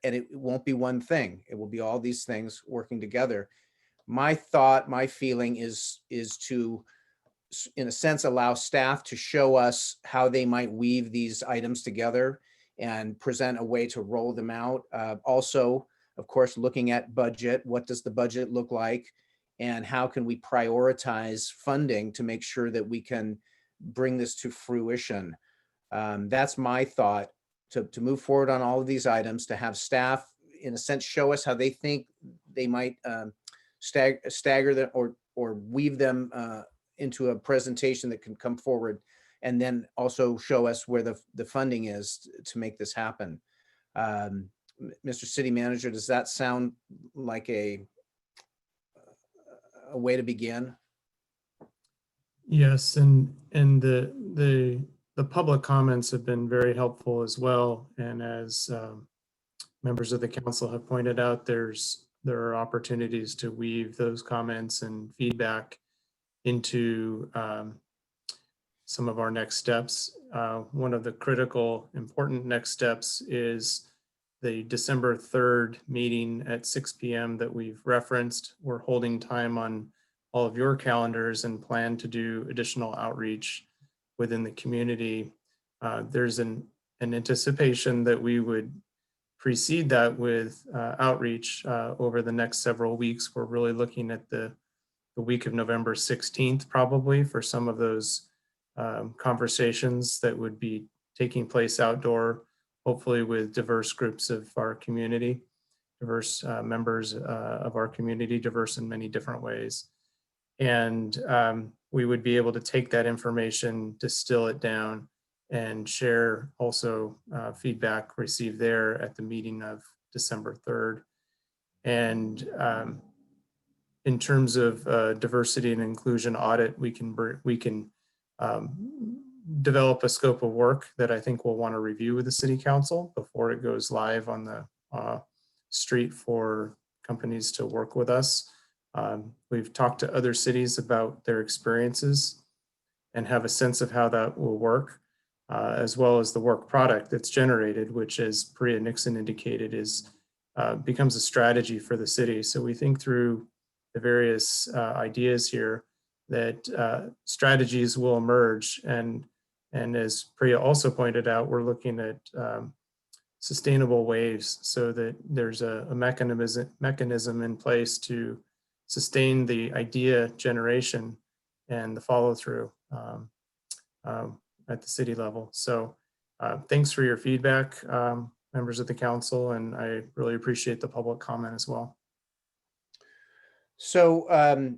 it won't be one thing. It will be all these things working together. My feeling is to, in a sense, allow staff to show us how they might weave these items together and present a way to roll them out. Also, of course, looking at budget, what does the budget look like? And how can we prioritize funding to make sure that we can bring this to fruition? That's my thought, to move forward on all of these items, to have staff, in a sense, show us how they think they might stagger them or weave them into a presentation that can come forward, and then also show us where the funding is to make this happen. Mr. City Manager, does that sound like a way to begin? Yes, and the public comments have been very helpful as well. And as members of the council have pointed out, there are opportunities to weave those comments and feedback into some of our next steps. One of the critical, important next steps is the December 3rd meeting at 6 p.m. that we've referenced. We're holding time on all of your calendars and plan to do additional outreach within the community. There's an anticipation that we would precede that with outreach over the next several weeks. We're really looking at the week of November 16th, probably, for some of those conversations that would be taking place outdoor, hopefully with diverse groups of our community, diverse members of our community, diverse in many different ways. And we would be able to take that information, distill it down, and share also feedback received there at the meeting of December 3rd. And in terms of diversity and inclusion audit, we can develop a scope of work that I think we'll want to review with the City Council before it goes live on the street for companies to work with us. We've talked to other cities about their experiences and have a sense of how that will work, as well as the work product that's generated, which, as Priya Nixon indicated, becomes a strategy for the city. So we think through the various ideas here that strategies will emerge. And as Priya also pointed out, we're looking at sustainable ways so that there's a mechanism in place to sustain the idea generation and the follow through at the city level. So thanks for your feedback, members of the council, and I really appreciate the public comment as well. So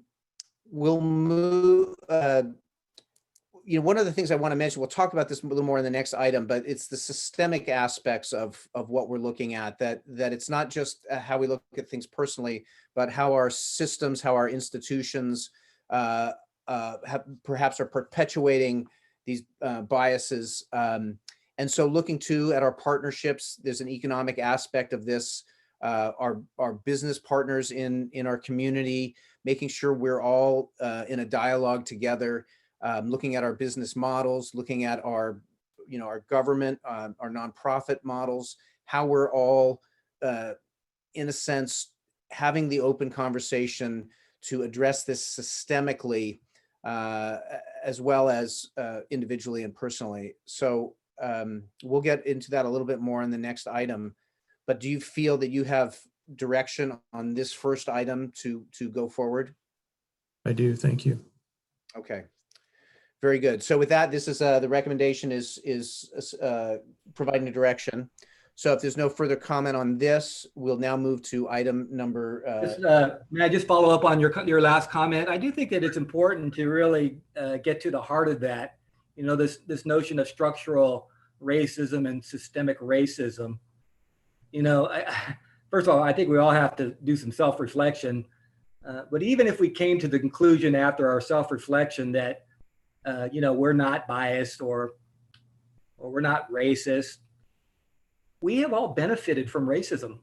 we'll move, one of the things I want to mention, we'll talk about this a little more in the next item, but it's the systemic aspects of what we're looking at, that it's not just how we look at things personally, but how our systems, how our institutions perhaps are perpetuating these biases. And so looking too at our partnerships, there's an economic aspect of this, our business partners in our community, making sure we're all in a dialogue together, looking at our business models, looking at our government, our nonprofit models, how we're all, in a sense, having the open conversation to address this systemically, as well as individually and personally. So we'll get into that a little bit more in the next item. But do you feel that you have direction on this first item to go forward? I do, thank you. Okay, very good. So with that, this is the recommendation is providing a direction. So if there's no further comment on this, we'll now move to item number. May I just follow up on your last comment? I do think that it's important to really get to the heart of that. This notion of structural racism and systemic racism. First of all, I think we all have to do some self-reflection. But even if we came to the conclusion after our self-reflection that, we're not biased or we're not racist, we have all benefited from racism.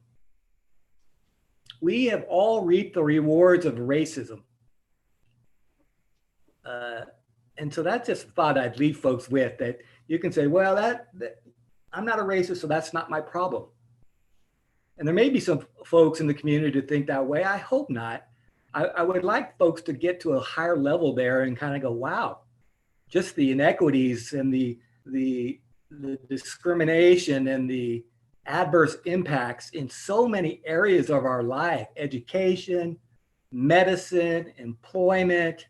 We have all reaped the rewards of racism. And so that's just a thought I'd leave folks with, that you can say, well, that I'm not a racist, so that's not my problem. And there may be some folks in the community to think that way. I hope not. I would like folks to get to a higher level there and kind of go, wow, just the inequities and the discrimination and the adverse impacts in so many areas of our life, education, medicine, employment.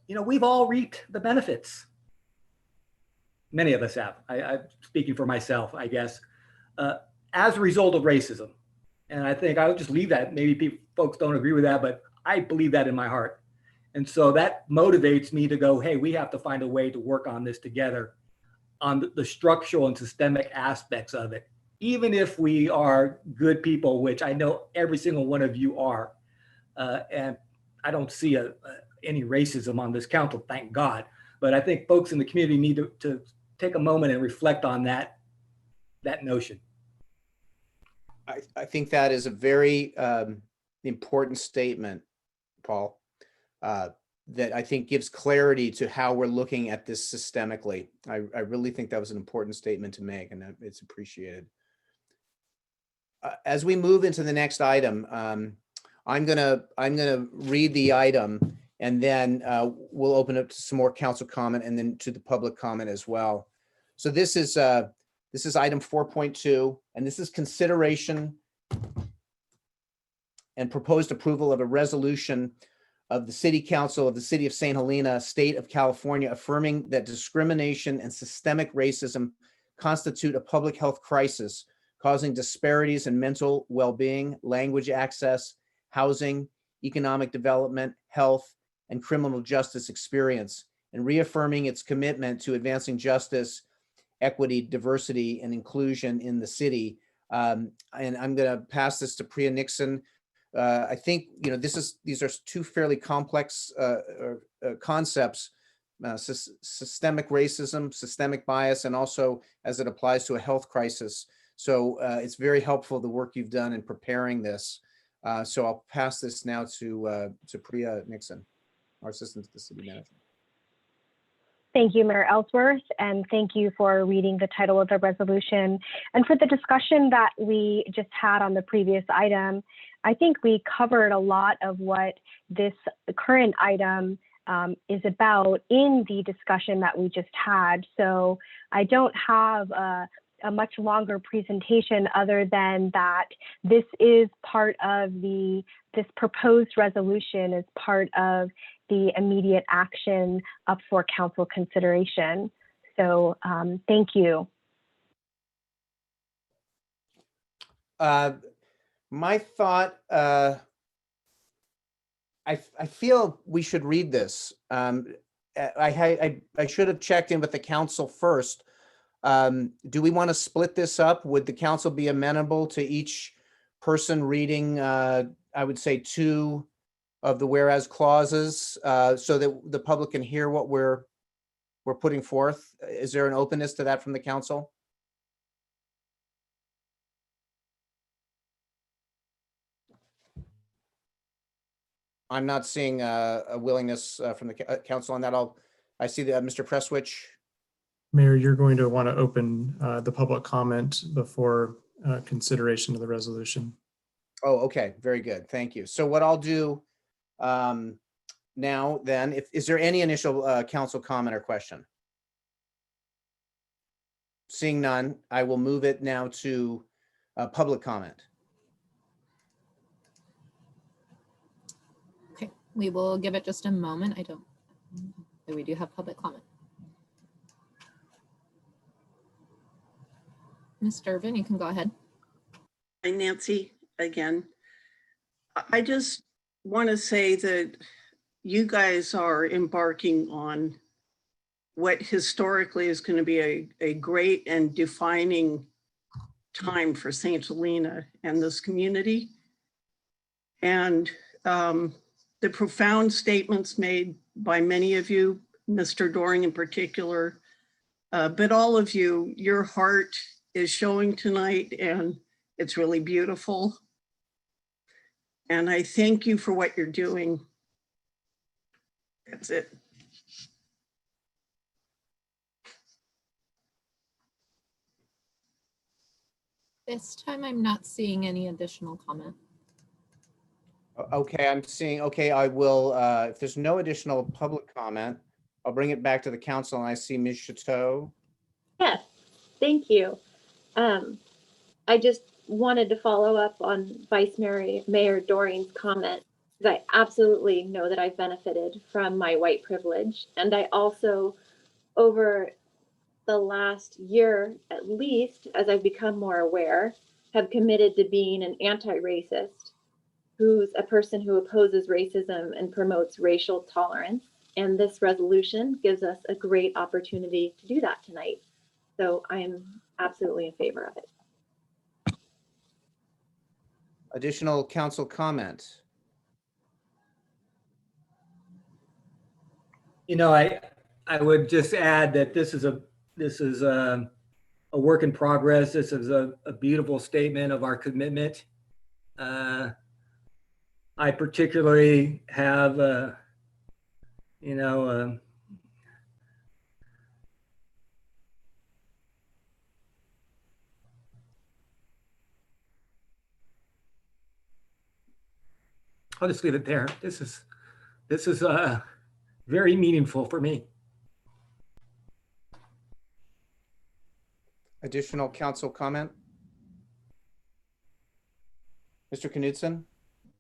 We've all reaped the benefits. Many of us have. I'm speaking for myself, I guess, as a result of racism. And I think I would just leave that. Maybe folks don't agree with that, but I believe that in my heart. And so that motivates me to go, hey, we have to find a way to work on this together, on the structural and systemic aspects of it. Even if we are good people, which I know every single one of you are, and I don't see any racism on this council, thank God. But I think folks in the community need to take a moment and reflect on that notion. I think that is a very important statement, Paul, that I think gives clarity to how we're looking at this systemically. I really think that was an important statement to make, and it's appreciated. as we move into the next item, I'm gonna read the item, and then we'll open up to some more council comment and then to the public comment as well. So this is item 4.2, and this is consideration and proposed approval of a resolution of the City Council of the City of St. Helena, State of California, affirming that discrimination and systemic racism constitute a public health crisis, causing disparities in mental well-being, language access, housing, economic development, health, and criminal justice experience, and reaffirming its commitment to advancing justice, equity, diversity, and inclusion in the city. And I'm going to pass this to Priya Nixon. I think, these are two fairly complex concepts, systemic racism, systemic bias, and also as it applies to a health crisis. So it's very helpful, the work you've done in preparing this. So I'll pass this now to Priya Nixon, our assistant to the city manager. Thank you, Mayor Ellsworth, and thank you for reading the title of the resolution. And for the discussion that we just had on the previous item, I think we covered a lot of what this current item is about in the discussion that we just had. So I don't have a much longer presentation other than that this is part of this proposed resolution is part of the immediate action up for council consideration. So thank you. My thought, I feel we should read this. I should have checked in with the council first. Do we want to split this up? Would the council be amenable to each person reading, I would say, 2 of the whereas clauses, so that the public can hear what we're putting forth? Is there an openness to that from the council? I'm not seeing a willingness from the council on that. I see that Mr. Presswitch. Mayor, you're going to want to open the public comment before consideration of the resolution. Oh, okay. Very good. Thank you. So what I'll do now then, is there any initial council comment or question? Seeing none, I will move it now to public comment. Okay, we will give it just a moment. We do have public comment. Ms. Durbin, you can go ahead. Hi, Nancy, again. I just want to say that you guys are embarking on what historically is going to be a great and defining time for St. Helena and this community. And the profound statements made by many of you, Mr. Doring in particular, but all of you, your heart is showing tonight, and it's really beautiful. And I thank you for what you're doing. That's it. This time I'm not seeing any additional comment. Okay, I'm seeing, okay, I will, if there's no additional public comment, I'll bring it back to the council, and I see Ms. Chateau. Yes, thank you. I just wanted to follow up on Vice Mayor Doring's comment, because I absolutely know that I've benefited from my white privilege. And I also, over the last year, at least, as I've become more aware, have committed to being an anti-racist, who's a person who opposes racism and promotes racial tolerance. And this resolution gives us a great opportunity to do that tonight. So I am absolutely in favor of it. Additional council comment? I would just add that this is a work in progress. This is a beautiful statement of our commitment. I particularly have, I'll just leave it there. This is very meaningful for me. Additional council comment? Mr. Knudsen?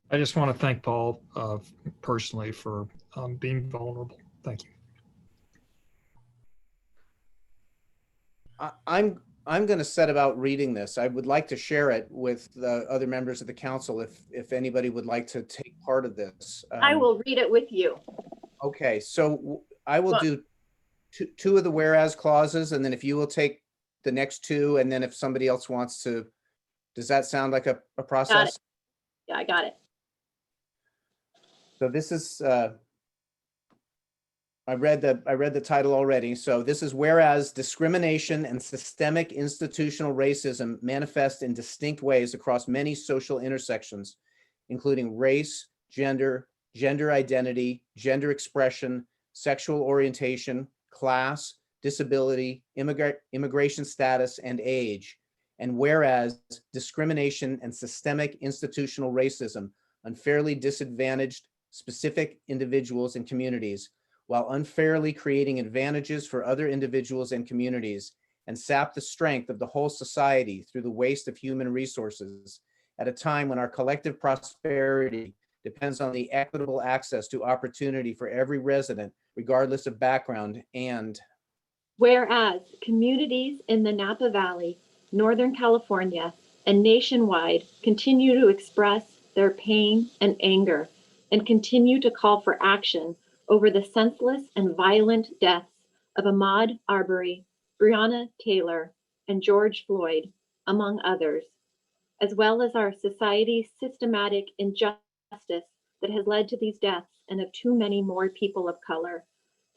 I just want to thank Paul personally for being vulnerable. Thank you. I'm going to set about reading this. I would like to share it with the other members of the council if anybody would like to take part of this. I will read it with you. Okay, so I will do two of the whereas clauses, and then if you will take the next two, and then if somebody else wants to, does that sound like a process? Got it. Yeah, I got it. So this is, I read the title already. So this is whereas discrimination and systemic institutional racism manifest in distinct ways across many social intersections, including race, gender, gender identity, gender expression, sexual orientation, class, disability, immigration status, and age. And whereas discrimination and systemic institutional racism unfairly disadvantaged specific individuals and communities, while unfairly creating advantages for other individuals and communities, and sap the strength of the whole society through the waste of human resources at a time when our collective prosperity depends on the equitable access to opportunity for every resident, regardless of background. And whereas communities in the Napa Valley, Northern California, and nationwide continue to express their pain and anger and continue to call for action over the senseless and violent deaths of Ahmaud Arbery, Breonna Taylor, and George Floyd, among others, as well as our society's systematic injustice that has led to these deaths and of too many more people of color.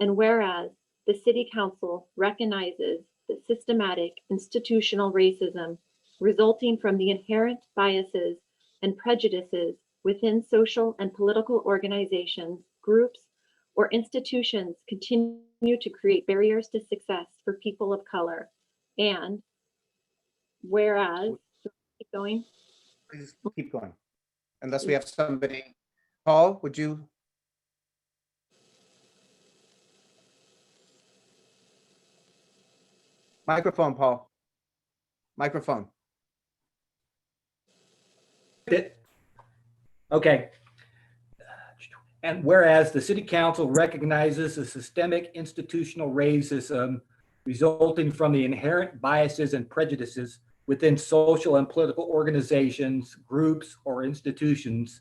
And whereas the City Council recognizes that systematic institutional racism resulting from the inherent biases and prejudices within social and political organizations, groups, or institutions continue to create barriers to success for people of color. And whereas, keep going. please keep going. Unless we have somebody, Paul, would you? Microphone, Paul. Microphone. Okay. And whereas the City Council recognizes the systemic institutional racism resulting from the inherent biases and prejudices within social and political organizations, groups, or institutions,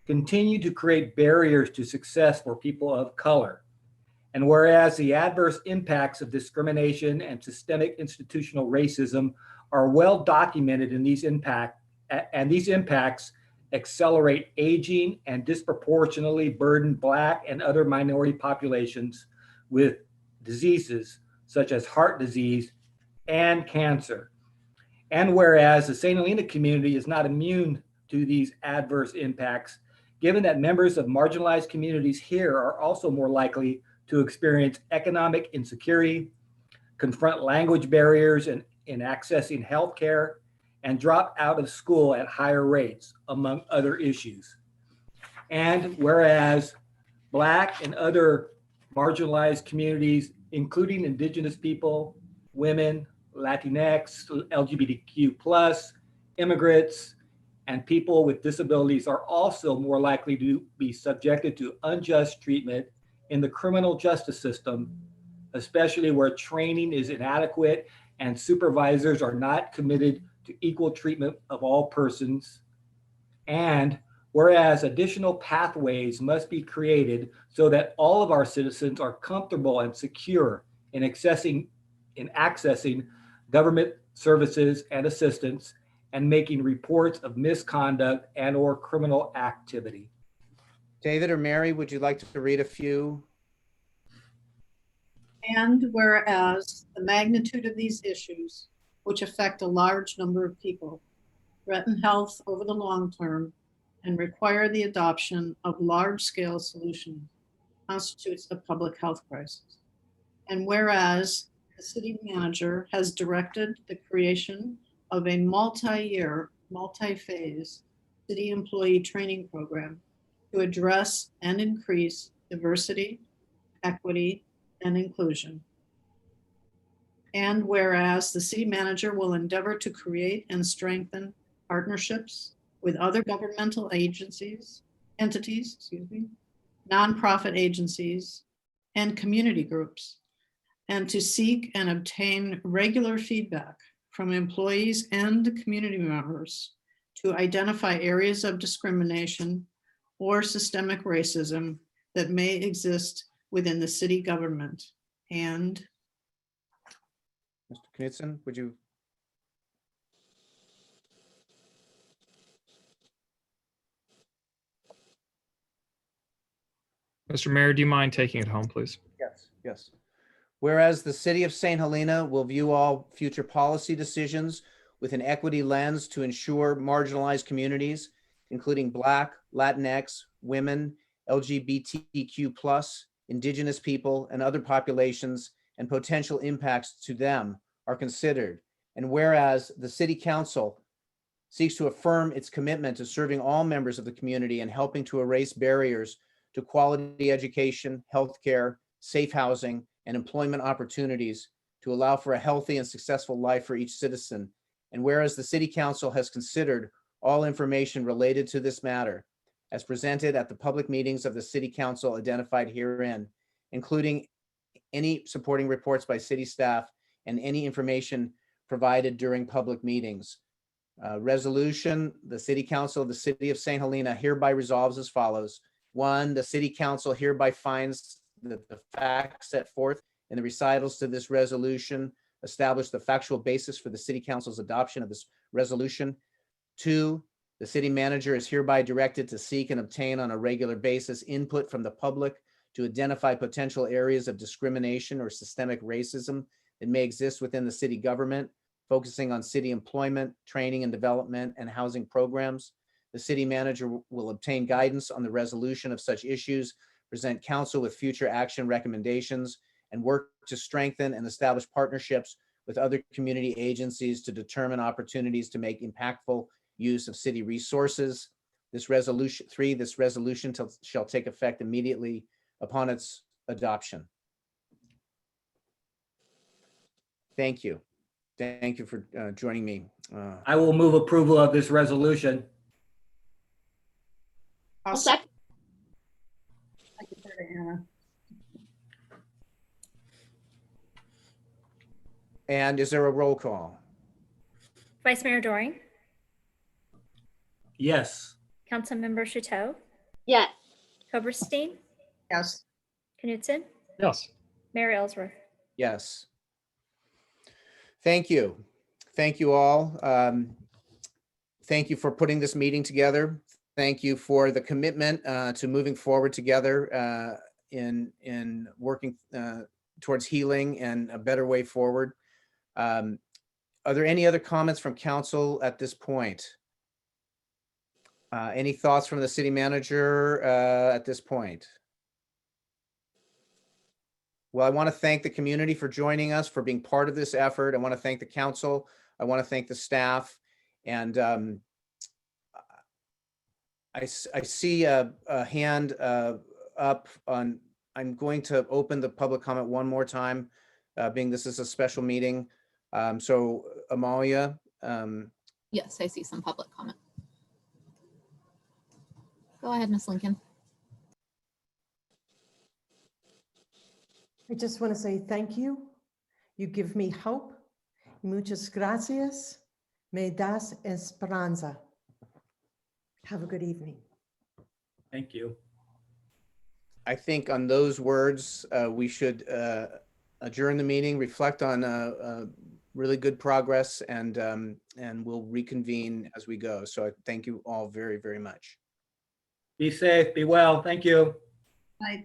continue to create barriers to success for people of color. And whereas the adverse impacts of discrimination and systemic institutional racism are well documented in these impacts accelerate aging and disproportionately burden Black and other minority populations with diseases such as heart disease and cancer. And whereas the St. Helena community is not immune to these adverse impacts, given that members of marginalized communities here are also more likely to experience economic insecurity, confront language barriers in accessing healthcare, and drop out of school at higher rates, among other issues. And whereas Black and other marginalized communities, including Indigenous people, women, Latinx, LGBTQ+, immigrants, and people with disabilities are also more likely to be subjected to unjust treatment in the criminal justice system, especially where training is inadequate and supervisors are not committed to equal treatment of all persons. And whereas additional pathways must be created so that all of our citizens are comfortable and secure in accessing government services and assistance and making reports of misconduct and or criminal activity. David or Mary, would you like to read a few? And whereas the magnitude of these issues, which affect a large number of people, threaten health over the long term, and require the adoption of large-scale solutions, constitutes a public health crisis. And whereas the city manager has directed the creation of a multi-year, multi-phase city employee training program to address and increase diversity, equity, and inclusion. And whereas the city manager will endeavor to create and strengthen partnerships with other governmental entities, nonprofit agencies, and community groups, and to seek and obtain regular feedback from employees and community members to identify areas of discrimination or systemic racism that may exist within the city government. And Mr. Knudsen, would you? Mr. Mayor, do you mind taking it home, please? Yes. Yes. Whereas the city of St. Helena will view all future policy decisions with an equity lens to ensure marginalized communities, including Black, Latinx, women, LGBTQ+, Indigenous people, and other populations, and potential impacts to them are considered. And whereas the City Council seeks to affirm its commitment to serving all members of the community and helping to erase barriers to quality education, healthcare, safe housing, and employment opportunities to allow for a healthy and successful life for each citizen. And whereas the City Council has considered all information related to this matter as presented at the public meetings of the City Council identified herein, including any supporting reports by city staff and any information provided during public meetings. Resolution, the City Council of the City of St. Helena hereby resolves as follows. 1, the City Council hereby finds that the facts set forth in the recitals to this resolution establish the factual basis for the City Council's adoption of this resolution. 2, the city manager is hereby directed to seek and obtain on a regular basis input from the public to identify potential areas of discrimination or systemic racism that may exist within the city government, focusing on city employment, training and development, and housing programs. The city manager will obtain guidance on the resolution of such issues, present council with future action recommendations, and work to strengthen and establish partnerships with other community agencies to determine opportunities to make impactful use of city resources. This resolution, 3, this resolution shall take effect immediately upon its adoption. Thank you. Thank you for joining me. I will move approval of this resolution. I'll second. And is there a roll call? Vice Mayor Doring, Yes. Councilmember Chateau, Yes. Koberstein, yes, Knudsen, Yes. Mayor Ellsworth. Yes. Thank you. Thank you all. Thank you for putting this meeting together. Thank you for the commitment to moving forward together in working towards healing and a better way forward. Are there any other comments from council at this point? Any thoughts from the city manager at this point? Well, I want to thank the community for joining us, for being part of this effort. I want to thank the council. I want to thank the staff. And I see a hand up on, I'm going to open the public comment one more time, being this is a special meeting. So Amalia. Yes, I see some public comment. Go ahead, Ms. Lincoln. I just want to say thank you. You give me hope. Muchas gracias. Me das esperanza. Have a good evening. Thank you. I think on those words, we should adjourn the meeting, reflect on really good progress, and we'll reconvene as we go. So I thank you all very, very much. Be safe, be well. Thank you. bye.